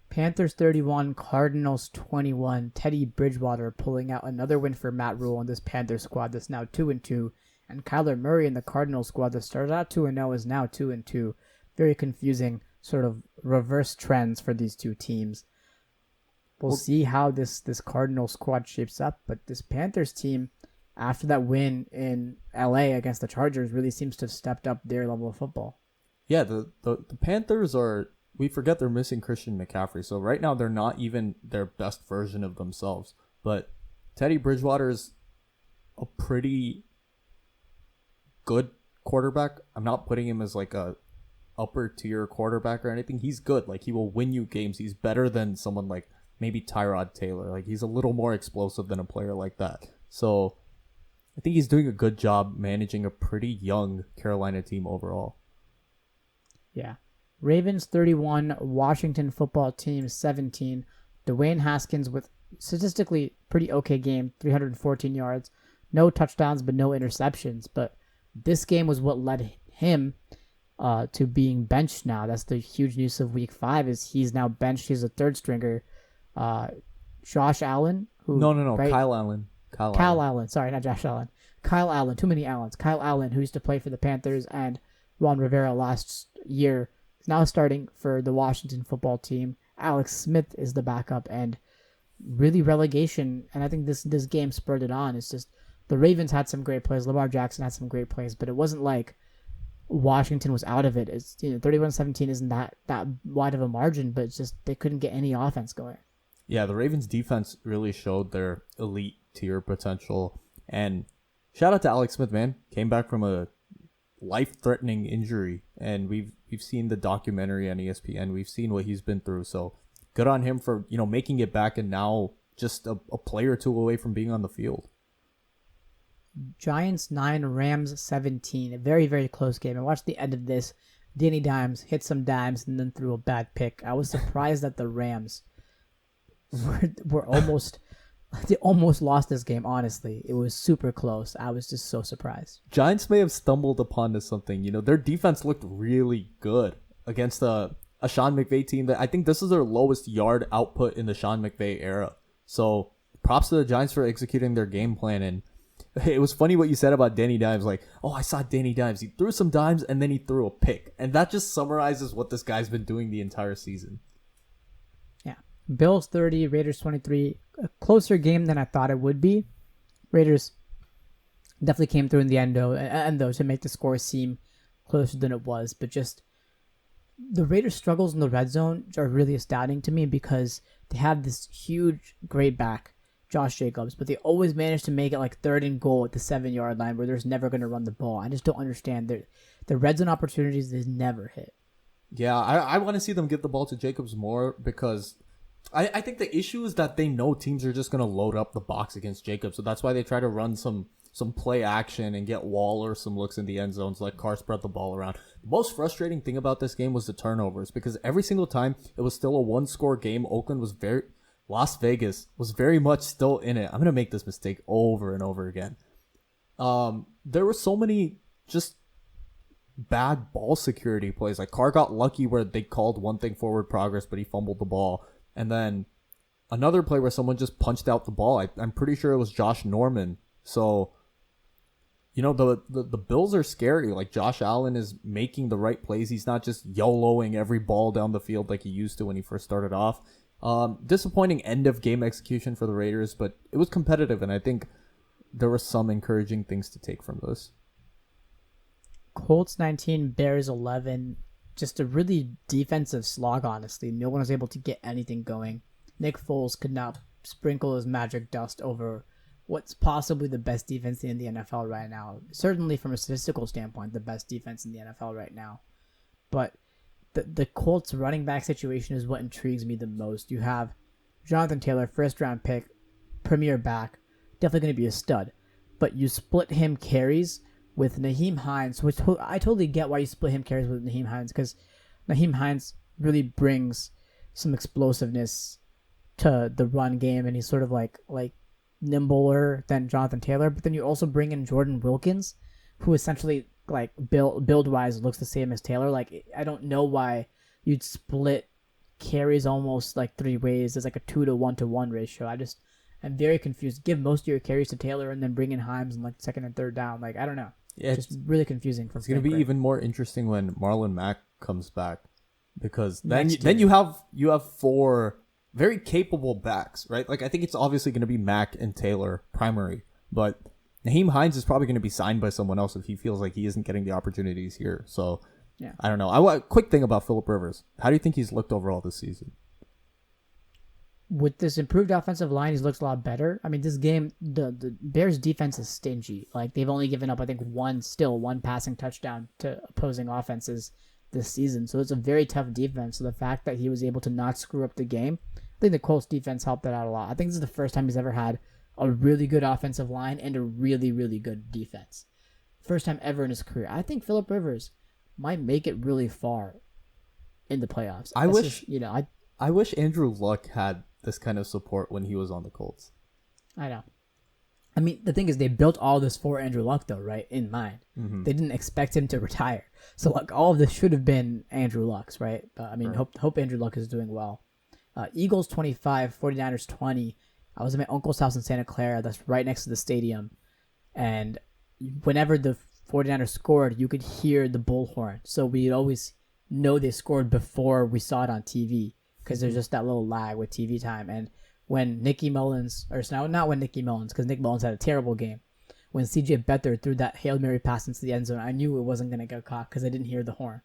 Panthers 31, Cardinals 21. Teddy Bridgewater pulling out another win for Matt Rule on this Panthers squad that's now 2-2. And Kyler Murray in the Cardinals squad that started out 2-0 is now 2-2. Very confusing sort of reverse trends for these two teams. We'll see how this Cardinals squad shapes up, but this Panthers team, after that win in LA against the Chargers, really seems to have stepped up their level of football. Yeah, the Panthers are, we forget they're missing Christian McCaffrey, so right now they're not even their best version of themselves. But Teddy Bridgewater is a pretty good quarterback. I'm not putting him as like a upper tier quarterback or anything. He's good. Like, he will win you games. He's better than someone like maybe Tyrod Taylor. Like, he's a little more explosive than a player like that. So I think he's doing a good job managing a pretty young Carolina team overall. Yeah. Ravens 31, Washington football team 17. Dwayne Haskins with statistically pretty okay game, 314 yards. No touchdowns, but no interceptions. But this game was what led him to being benched now. That's the huge news of week 5 is he's now benched. He's a third stringer. Josh Allen, who No, right? Kyle Allen. Kyle Allen. Sorry, not Josh Allen. Kyle Allen. Too many Allens. Kyle Allen, who used to play for the Panthers and Ron Rivera last year, is now starting for the Washington football team. Alex Smith is the backup, and really relegation. And I think this game spurred it on. It's just the Ravens had some great plays. Lamar Jackson had some great plays, but it wasn't like Washington was out of it. It's 31-17 isn't that wide of a margin, but it's just they couldn't get any offense going. Yeah, the Ravens defense really showed their elite tier potential. And shout out to Alex Smith, man. Came back from a life-threatening injury, and we've seen the documentary on ESPN. We've seen what he's been through. So good on him for, making it back and now just a play or two away from being on the field. Giants 9, Rams 17. A very, very close game. I watched the end of this. Danny Dimes hit some dimes and then threw a bad pick. I was surprised that the Rams were almost... They almost lost this game, honestly. It was super close. I was just so surprised. Giants may have stumbled upon something. Their defense looked really good against a Sean McVay team that I think this is their lowest yard output in the Sean McVay era. So props to the Giants for executing their game plan. And it was funny what you said about Danny Dimes. Like, oh, I saw Danny Dimes. He threw some dimes and then he threw a pick. And that just summarizes what this guy's been doing the entire season. Yeah. Bills 30, Raiders 23. A closer game than I thought it would be. Raiders definitely came through in the end though to make the score seem closer than it was. But just the Raiders' struggles in the red zone are really astounding to me because they have this huge, great back, Josh Jacobs, but they always manage to make it like 3rd and goal at the 7-yard line where there's never going to run the ball. I just don't understand. The red zone opportunities they never hit. Yeah, I want to see them give the ball to Jacobs more because I think the issue is that they know teams are just going to load up the box against Jacobs. So that's why they try to run some play action and get Waller some looks in the end zones, like Carr spread the ball around. The most frustrating thing about this game was the turnovers because every single time it was still a 1-score game. Las Vegas was very much still in it. I'm going to make this mistake over and over again. There were so many just bad ball security plays. Like Carr got lucky where they called one thing forward progress, but he fumbled the ball. And then another play where someone just punched out the ball. I'm pretty sure it was Josh Norman. So, the Bills are scary. Like Josh Allen is making the right plays. He's not just YOLOing every ball down the field like he used to when he first started off. Disappointing end of game execution for the Raiders, but it was competitive. And I think there were some encouraging things to take from this. Colts 19, Bears 11. Just a really defensive slog, honestly. No one was able to get anything going. Nick Foles could not sprinkle his magic dust over what's possibly the best defense in the NFL right now. Certainly from a statistical standpoint, the best defense in the NFL right now. But the Colts running back situation is what intrigues me the most. You have Jonathan Taylor, 1st-round pick, premier back, definitely going to be a stud. But you split him carries with Nyheim Hines, which I totally get why you split him carries with Nyheim Hines, because Nyheim Hines really brings some explosiveness to the run game, and he's sort of like nimbler than Jonathan Taylor. But then you also bring in Jordan Wilkins, who essentially like build wise looks the same as Taylor. Like I don't know why you'd split carries almost like 3 ways. It's like a 2 to 1 to 1 ratio. I'm very confused. Give most of your carries to Taylor and then bring in Himes in like 2nd and 3rd down. Like I don't know. Yeah, it's just really confusing. It's going to be even more interesting when Marlon Mack comes back, because then you have 4 very capable backs, right? Like I think it's obviously going to be Mack and Taylor primary, but Nyheim Hines is probably going to be signed by someone else if he feels like he isn't getting the opportunities here. So yeah, I don't know. Quick thing about Phillip Rivers. How do you think he's looked overall this season? With this improved offensive line, he looks a lot better. I mean, this game, the Bears' defense is stingy. Like, they've only given up, I think, one passing touchdown to opposing offenses this season. So it's a very tough defense. So the fact that he was able to not screw up the game, I think the Colts defense helped that out a lot. I think this is the first time he's ever had a really good offensive line and a really, really good defense. First time ever in his career. I think Phillip Rivers might make it really far in the playoffs. I wish Andrew Luck had this kind of support when he was on the Colts. I know. I mean, the thing is, they built all this for Andrew Luck, though, right? In mind. Mm-hmm. They didn't expect him to retire. So, like, all of this should have been Andrew Luck's, right? Hope Andrew Luck is doing well. Eagles 25, 49ers 20. I was at my uncle's house in Santa Clara. That's right next to the stadium. And whenever the 49ers scored, you could hear the bullhorn. So we'd always know they scored before we saw it on TV, because there's just that little lag with TV time. And when Nicky Mullins, not when Nicky Mullins, because Nick Mullins had a terrible game, when CJ Beathard threw that Hail Mary pass into the end zone, I knew it wasn't going to get caught because I didn't hear the horn.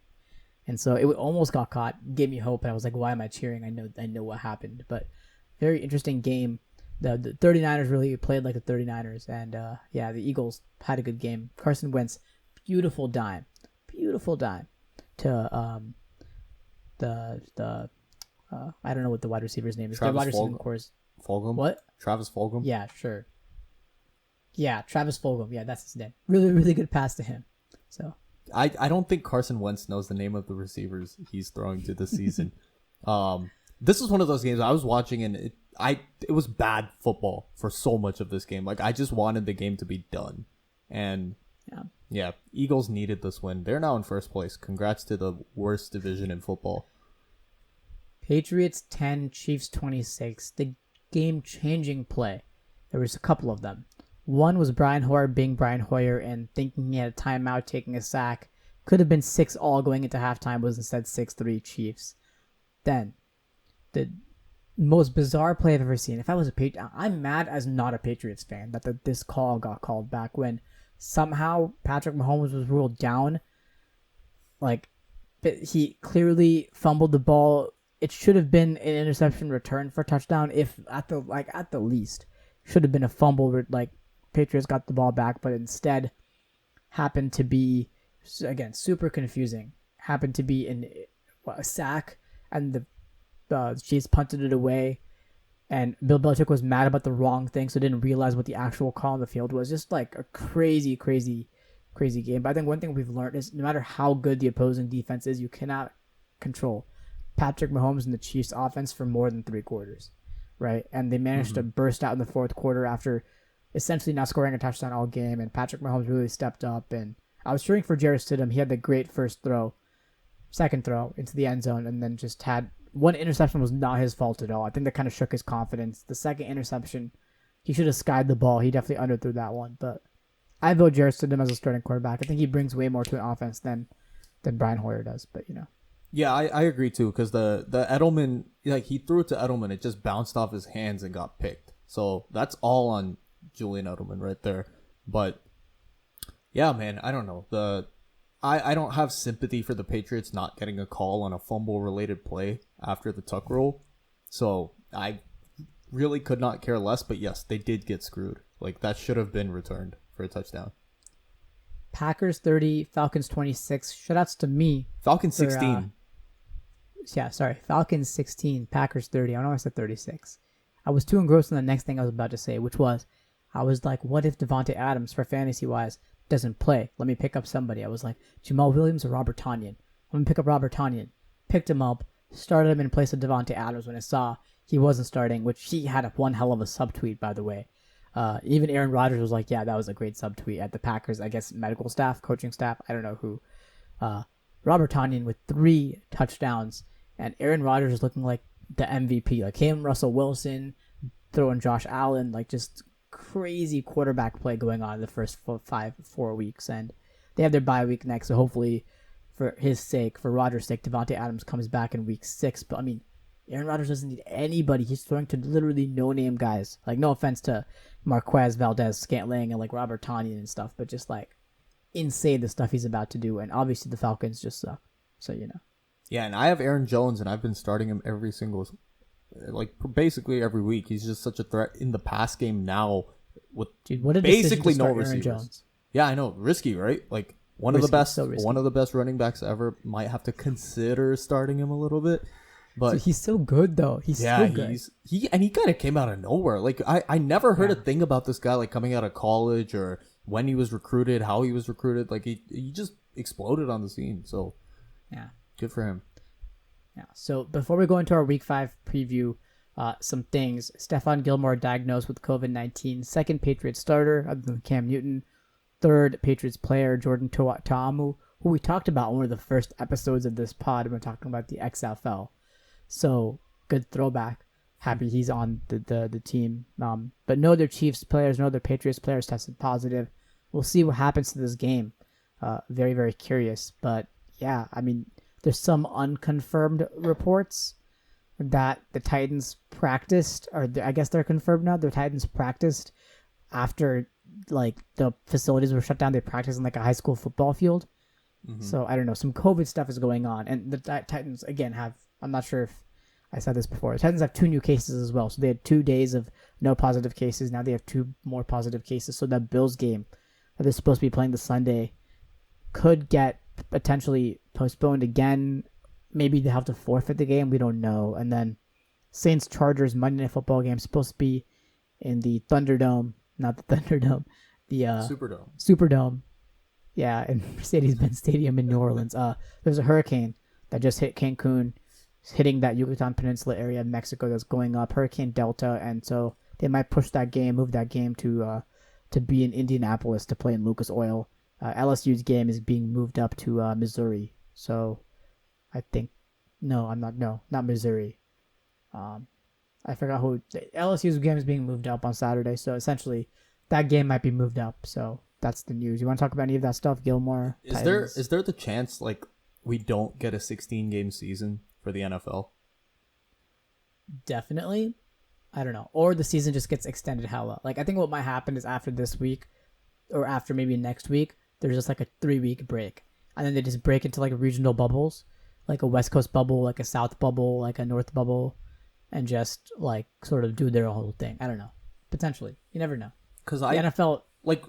And so it almost got caught, gave me hope, and I was like, why am I cheering? I know what happened. But very interesting game. The 39ers really played like the 39ers, and the Eagles had a good game. Carson Wentz, beautiful dime to I don't know what the wide receiver's name is. Travis Their wide receiving Fulgham? core is Fulgham? what? Travis Fulgham? Yeah, sure. Yeah, Travis Fulgham. Yeah, that's his name. Really, really good pass to him. So I don't think Carson Wentz knows the name of the receivers he's throwing to this season. This is one of those games I was watching, and it was bad football for so much of this game. Like, I just wanted the game to be done. And yeah, Eagles needed this win. They're now in first place. Congrats to the worst division in football. Patriots 10, Chiefs 26. The game-changing play. There was a couple of them. One was Brian Hoyer being Brian Hoyer and thinking he had a timeout, taking a sack. Could have been 6-all going into halftime, was instead 6-3 Chiefs. Then, the most bizarre play I've ever seen. If I was a Patriot, I'm mad as not a Patriots fan that this call got called back when somehow Patrick Mahomes was ruled down. Like, he clearly fumbled the ball. It should have been an interception return for touchdown. If at the least, should have been a fumble where Patriots got the ball back, but instead happened to be, again, super confusing. Happened to be a sack, and the Chiefs punted it away, and Bill Belichick was mad about the wrong thing, so didn't realize what the actual call on the field was. Just like a crazy, crazy, crazy game. But I think one thing we've learned is no matter how good the opposing defense is, you cannot control Patrick Mahomes and the Chiefs offense for more than 3 quarters, right? And they managed to burst out in the fourth quarter after essentially not scoring a touchdown all game, and Patrick Mahomes really stepped up. And I was cheering for Jarrett Stidham. He had the great second throw into the end zone, and then just had one interception was not his fault at all. I think that kind of shook his confidence. The second interception, he should have skied the ball. He definitely underthrew that one, but I vote Jarrett Stidham as a starting quarterback. I think he brings way more to an offense than Brian Hoyer does, but Yeah, I agree too, because the Edelman, he threw it to Edelman, it just bounced off his hands and got picked. So that's all on Julian Edelman right there. But yeah, man, I don't know. I don't have sympathy for the Patriots not getting a call on a fumble-related play after the tuck rule. So I really could not care less. But yes, they did get screwed. That should have been returned for a touchdown. Packers 30, Falcons 26. Shoutouts to me. Falcons 16. Falcons 16, Packers 30. I know I said 36. I was too engrossed in the next thing I was about to say, which was, I was like, what if Devontae Adams, for fantasy-wise, doesn't play? Let me pick up somebody. I was like, Jamal Williams or Robert Tonyan? Let me pick up Robert Tonyan. Picked him up, started him in place of Devontae Adams when I saw he wasn't starting, which he had one hell of a subtweet, by the way. Even Aaron Rodgers was like, yeah, that was a great subtweet at the Packers, I guess, medical staff, coaching staff, I don't know who. Robert Tonyan with 3 touchdowns, and Aaron Rodgers is looking like the MVP. Like him, Russell Wilson, throwing Josh Allen, just crazy quarterback play going on in the first 4 weeks. And they have their bye week next, so hopefully for his sake, for Rodgers' sake, Devontae Adams comes back in week 6. But, Aaron Rodgers doesn't need anybody. He's throwing to literally no-name guys. No offense to Marquez, Valdez, Scantling, and Robert Tonyan and stuff, but just insane the stuff he's about to do. And obviously the Falcons just suck. So, Yeah, and I have Aaron Jones, and I've been starting him basically every week. He's just such a threat in the pass game now with basically no receivers. Yeah, I know, risky, right? One of the best running backs ever. Might have to consider starting him a little bit. But he's so good though. He's so good. He kind of came out of nowhere. I never heard a thing about this guy coming out of college or when he was recruited, how he was recruited. He just exploded on the scene. So yeah, good for him. Yeah. So before we go into our Week 5 preview, some things. Stephon Gilmore diagnosed with COVID-19. Second Patriots starter other than Cam Newton. Third Patriots player Jordan Ta'amu, who we talked about in one of the first episodes of this pod when we're talking about the XFL. So good throwback. Happy he's on the team. But no other Chiefs players, no other Patriots players tested positive. We'll see what happens to this game. Very, very curious. But yeah, there's some unconfirmed reports that the Titans practiced, or I guess they're confirmed now. The Titans practiced after the facilities were shut down. They practiced in a high school football field. Mm-hmm. So I don't know. Some COVID stuff is going on, and the Titans again have. I'm not sure if I said this before. The Titans have 2 new cases as well. So they had 2 days of no positive cases. Now they have 2 more positive cases. So that Bills game that they're supposed to be playing this Sunday could get potentially postponed again. maybe they have to forfeit the game. We don't know. And then Saints Chargers Monday Night Football game supposed to be in the Thunderdome, not the Thunderdome, the Superdome. Superdome. Yeah, in Mercedes-Benz Stadium in New Orleans. There's a hurricane that just hit Cancun, hitting that Yucatan Peninsula area of Mexico that's going up, Hurricane Delta, and so they might push that game, move that game to be in Indianapolis to play in Lucas Oil. LSU's game is being moved up to Missouri. So I think not Missouri. I forgot who. LSU's game is being moved up on Saturday, so essentially that game might be moved up. So that's the news. You want to talk about any of that stuff, Gilmore? Is there the chance like we don't get a 16-game season for the NFL? Definitely. I don't know. Or the season just gets extended hella. Like, I think what might happen is after this week, or after maybe next week, there's just like a 3-week break. And then they just break into like regional bubbles, like a West Coast bubble, like a South bubble, like a North bubble, and just like sort of do their whole thing. I don't know. Potentially. You never know. Because the NFL... Like,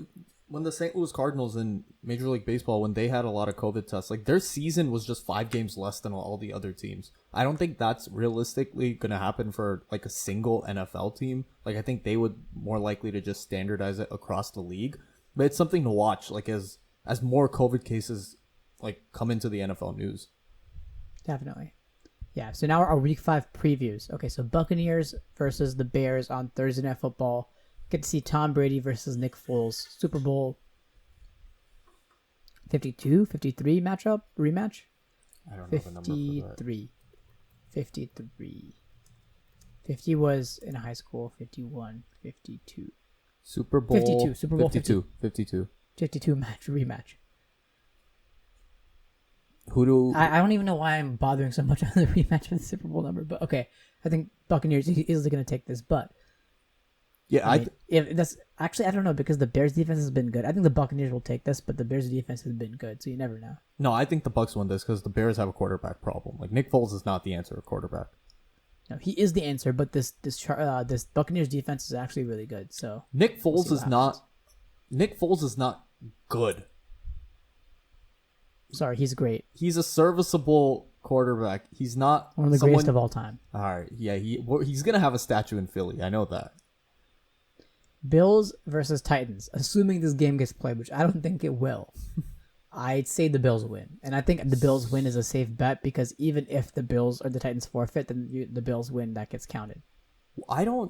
when the St. Louis Cardinals in Major League Baseball, when they had a lot of COVID tests, like their season was just 5 games less than all the other teams. I don't think that's realistically going to happen for like a single NFL team. Like I think they would more likely to just standardize it across the league. But it's something to watch, like as more COVID cases like come into the NFL news. Definitely. Yeah, so now our Week 5 previews. Okay, so Buccaneers versus the Bears on Thursday Night Football. Get to see Tom Brady versus Nick Foles. Super Bowl 52, 53 rematch? I don't know the number for that. 53. 50 was in high school. 51, 52. Super Bowl 52. Super Bowl 52. 52 rematch. Who do... I don't even know why I'm bothering so much on the rematch for the Super Bowl number, but okay. I think Buccaneers is easily going to take this, but... Yeah, if that's actually I don't know because the Bears defense has been good. I think the Buccaneers will take this, but the Bears defense has been good, so you never know. No, I think the Bucs won this because the Bears have a quarterback problem. Like Nick Foles is not the answer at quarterback. No, he is the answer, but this Buccaneers defense is actually really good. So Nick Foles is not good. Sorry, he's great. He's a serviceable quarterback. He's not one of the greatest of all time. All right, yeah, he's gonna have a statue in Philly. I know that. Bills versus Titans. Assuming this game gets played, which I don't think it will, I'd say the Bills win. And I think the Bills win is a safe bet because even if the Bills or the Titans forfeit, then the Bills win. That gets counted. A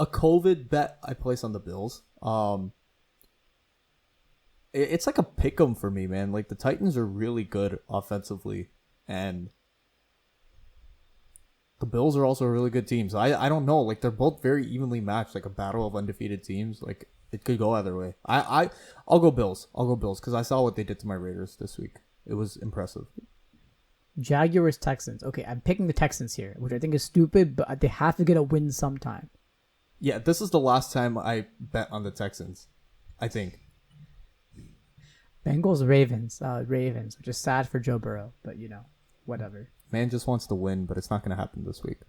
COVID bet I place on the Bills. It's like a pick 'em for me, man. Like the Titans are really good offensively, and the Bills are also really good teams. I don't know. Like they're both very evenly matched, like a battle of undefeated teams. Like it could go either way. I'll go Bills. Because I saw what they did to my Raiders this week. It was impressive. Jaguars Texans. Okay, I'm picking the Texans here, which I think is stupid, but they have to get a win sometime. Yeah, this is the last time I bet on the Texans, I think. Bengals Ravens, which is sad for Joe Burrow, but whatever. Man just wants to win, but it's not going to happen this week.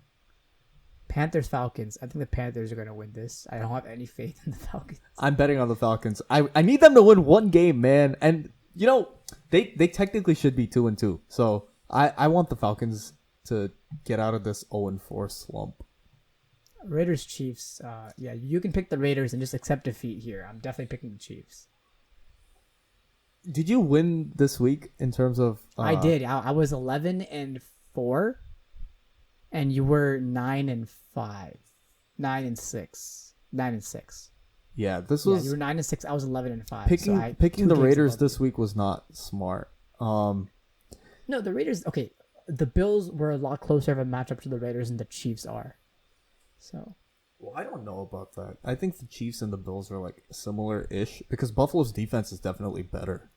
Panthers Falcons. I think the Panthers are going to win this. I don't have any faith in the Falcons. I'm betting on the Falcons. I need them to win one game, man. And they technically should be 2-2. So I want the Falcons to get out of this 0-4 slump. Raiders Chiefs. Yeah, you can pick the Raiders and just accept defeat here. I'm definitely picking the Chiefs. Did you win this week in terms of... I did. I was 11-4, and you were 9-5, 9-6, 9-6. Yeah, this was... Yeah, you were 9-6. I was 11-5. Picking the Raiders this week was not smart. No, the Raiders... Okay, the Bills were a lot closer of a matchup to the Raiders than the Chiefs are. So... Well, I don't know about that. I think the Chiefs and the Bills are like similar-ish because Buffalo's defense is definitely better.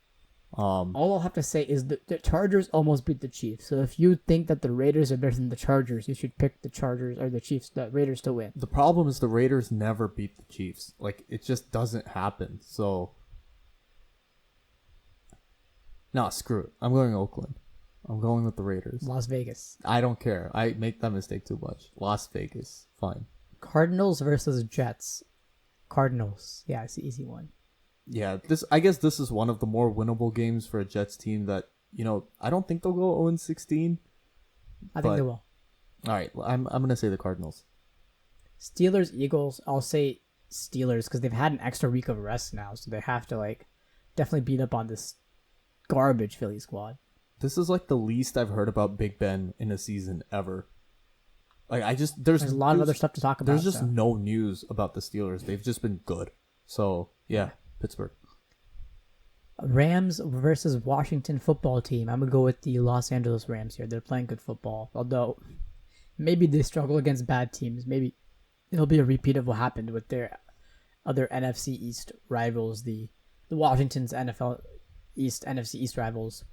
All I'll have to say is the Chargers almost beat the Chiefs. So if you think that the Raiders are better than the Chargers, you should pick the Chargers or the Raiders to win. The problem is the Raiders never beat the Chiefs. Like it just doesn't happen. So, nah, screw it. I'm going Oakland. I'm going with the Raiders. Las Vegas. I don't care. I make that mistake too much. Las Vegas. Fine. Cardinals versus Jets. Cardinals. Yeah, it's the easy one. Yeah, I guess this is one of the more winnable games for a Jets team that I don't think they'll go 0-16. I think they will. All right, I'm gonna say the Cardinals. Steelers, Eagles. I'll say Steelers because they've had an extra week of rest now, so they have to definitely beat up on this garbage Philly squad. This is the least I've heard about Big Ben in a season ever. There's a lot of other stuff to talk about. There's just no news about the Steelers. They've just been good. So yeah, Pittsburgh. Rams versus Washington football team. I'm gonna go with the Los Angeles Rams here. They're playing good football, although maybe they struggle against bad teams. Maybe it'll be a repeat of what happened with their other NFC East rivals, the Washington's NFC East rivals,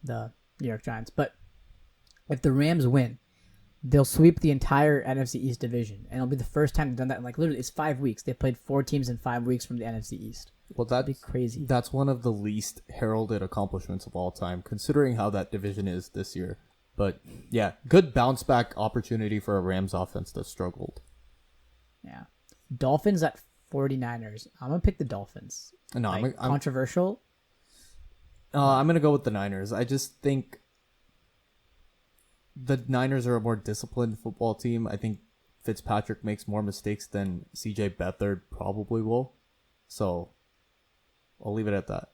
the New York Giants. But if the Rams win, they'll sweep the entire NFC East division, and it'll be the first time they've done that in literally it's 5 weeks. They played 4 teams in 5 weeks from the NFC East. Well, that'd be crazy. That's one of the least heralded accomplishments of all time, considering how that division is this year. But yeah, good bounce back opportunity for a Rams offense that struggled. Yeah, Dolphins at 49ers. I'm gonna pick the Dolphins. No, I'm controversial. I'm gonna go with the Niners. I just think the Niners are a more disciplined football team. I think Fitzpatrick makes more mistakes than CJ Beathard probably will. So I'll leave it at that.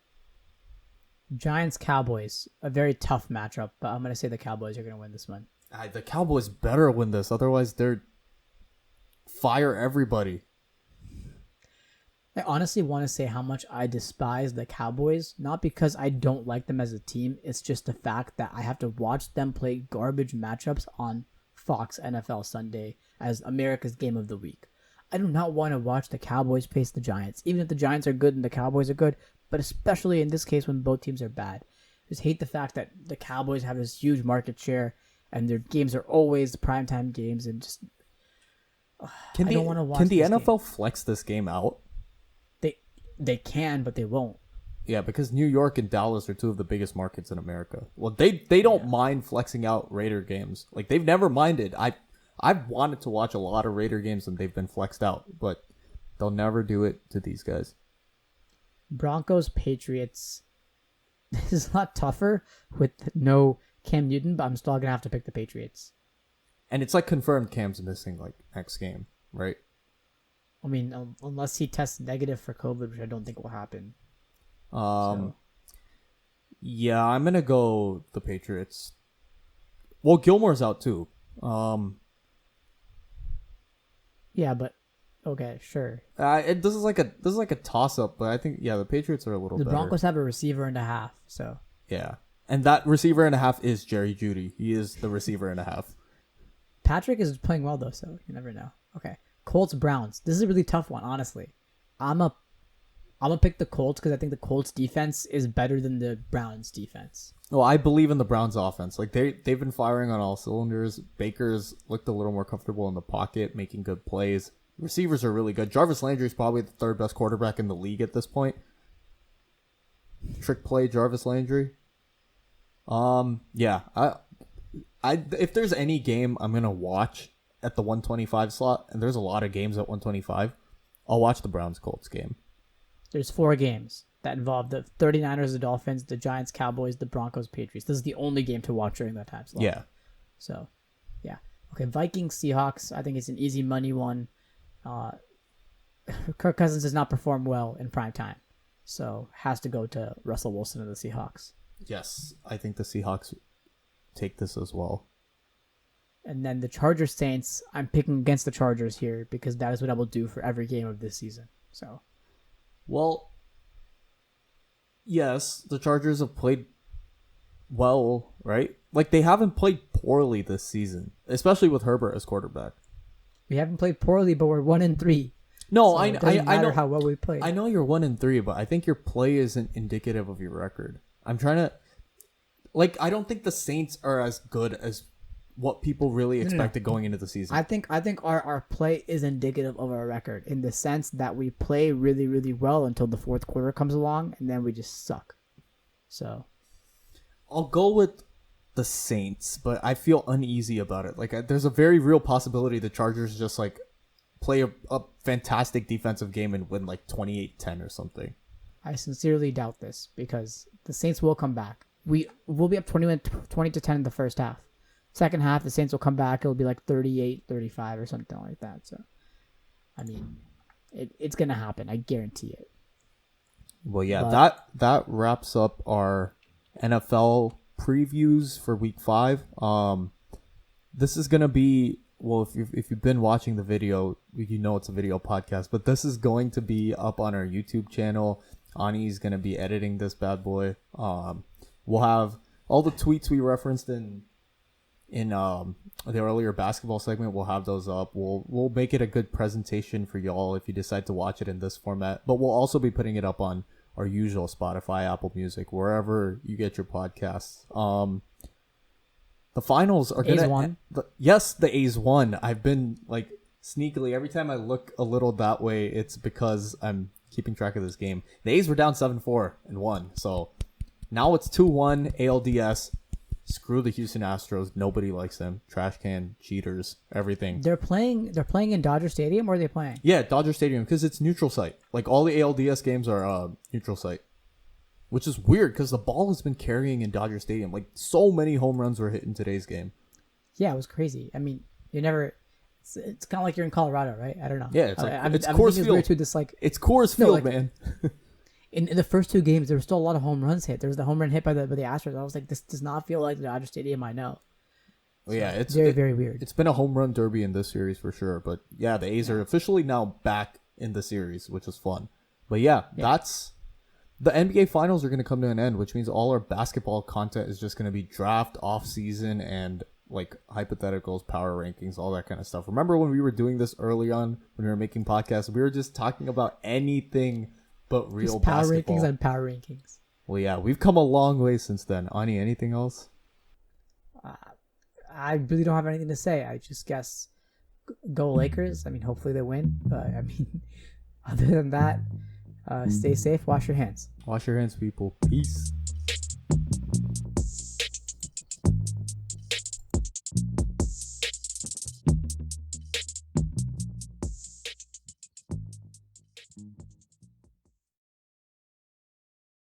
Giants Cowboys, a very tough matchup, but I'm gonna say the Cowboys are gonna win this one. The Cowboys better win this, otherwise they're fire everybody. I honestly want to say how much I despise the Cowboys, not because I don't like them as a team. It's just the fact that I have to watch them play garbage matchups on Fox NFL Sunday as America's game of the week. I do not want to watch the Cowboys face the Giants, even if the Giants are good and the Cowboys are good, but especially in this case when both teams are bad. I just hate the fact that the Cowboys have this huge market share and their games are always the primetime games, and just I don't want to watch. Can the NFL game. flex this game out? They can, but they won't. Yeah, because New York and Dallas are 2 of the biggest markets in America. Well, they don't mind flexing out Raider games. They've never minded. I've wanted to watch a lot of Raider games and they've been flexed out, but they'll never do it to these guys. Broncos, Patriots. This is a lot tougher with no Cam Newton, but I'm still going to have to pick the Patriots. And it's confirmed Cam's missing next game, right? I mean, unless he tests negative for COVID, which I don't think will happen. Yeah, I'm going to go the Patriots. Well, Gilmore's out too. Yeah, but okay, sure. This is like a toss up, but I think the Patriots are a little better. The Broncos have a receiver and a half, so yeah, and that receiver and a half is Jerry Jeudy. He is the receiver and a half. Patrick is playing well though, so you never know. Okay, Colts Browns. This is a really tough one, honestly. I'm gonna pick the Colts because I think the Colts defense is better than the Browns defense. Well, I believe in the Browns offense. They've been firing on all cylinders. Baker's looked a little more comfortable in the pocket, making good plays. Receivers are really good. Jarvis Landry is probably the 3rd best quarterback in the league at this point. Trick play, Jarvis Landry. Yeah. If there's any game I'm gonna watch at the 125 slot, and there's a lot of games at 125, I'll watch the Browns Colts game. There's 4 games that involve the 39ers, the Dolphins, the Giants, Cowboys, the Broncos, Patriots. This is the only game to watch during that time slot. Yeah. So, yeah. Okay, Vikings, Seahawks. I think it's an easy money one. Kirk Cousins does not perform well in prime time, so has to go to Russell Wilson and the Seahawks. Yes, I think the Seahawks take this as well. And then the Chargers Saints. I'm picking against the Chargers here because that is what I will do for every game of this season. So, well, yes, the Chargers have played well, right? They haven't played poorly this season, especially with Herbert as quarterback. We haven't played poorly, but we're 1-3. No, so I know how well we played. I know you're 1-3, but I think your play isn't indicative of your record. I'm trying to, I don't think the Saints are as good as what people really expected going into the season. I think our play is indicative of our record in the sense that we play really, really well until the 4th quarter comes along, and then we just suck. So, I'll go with the Saints, but I feel uneasy about it. There's a very real possibility the Chargers just play a fantastic defensive game and win 28-10 or something. I sincerely doubt this because the Saints will come back. we'll be up 20 to 10 in the first half. Second half, the Saints will come back. It'll be like 38-35 or something like that. So, I mean, it's going to happen. I guarantee it. Well, yeah, that wraps up our NFL previews for Week 5. This is gonna be, well, if you've been watching the video, you know it's a video podcast, but this is going to be up on our YouTube channel. Ani's gonna be editing this bad boy. We'll have all the tweets we referenced in the earlier basketball segment. We'll have those up. We'll make it a good presentation for y'all if you decide to watch it in this format. But we'll also be putting it up on our usual Spotify, Apple Music, wherever you get your podcasts. The finals are gonna. A's won. Yes, the A's won. I've been like sneakily every time I look a little that way, it's because I'm keeping track of this game. The A's were down 7-4 and won. So now it's 2-1 ALDS. Screw the Houston Astros. Nobody likes them. Trash can, cheaters, everything. They're playing in Dodger Stadium, or are they playing? Yeah, Dodger Stadium, because it's neutral site. Like all the ALDS games are neutral site, which is weird because the ball has been carrying in Dodger Stadium. Like so many home runs were hit in today's game. Yeah, it was crazy. I mean, you never. It's kind of like you're in Colorado, right? I don't know. Yeah, it's like it's Coors Field. Weird too, this, like, it's Coors Field, man. In the first two games, there were still a lot of home runs hit. There was the home run hit by the Astros. I was like, this does not feel like the Dodger Stadium I know. Well, yeah, it's very weird. It's been a home run derby in this series for sure. But yeah, the A's are officially now back in the series, which is fun. But yeah, that's the NBA Finals are going to come to an end, which means all our basketball content is just going to be draft, off season, and like hypotheticals, power rankings, all that kind of stuff. Remember when we were doing this early on when we were making podcasts? We were just talking about anything but real just power basketball. Rankings and power rankings. Well, yeah, we've come a long way since then. Ani, anything else? I really don't have anything to say. I just guess go Lakers. I mean, hopefully they win. But I mean, other than that, stay safe. Wash your hands. Wash your hands, people. Peace.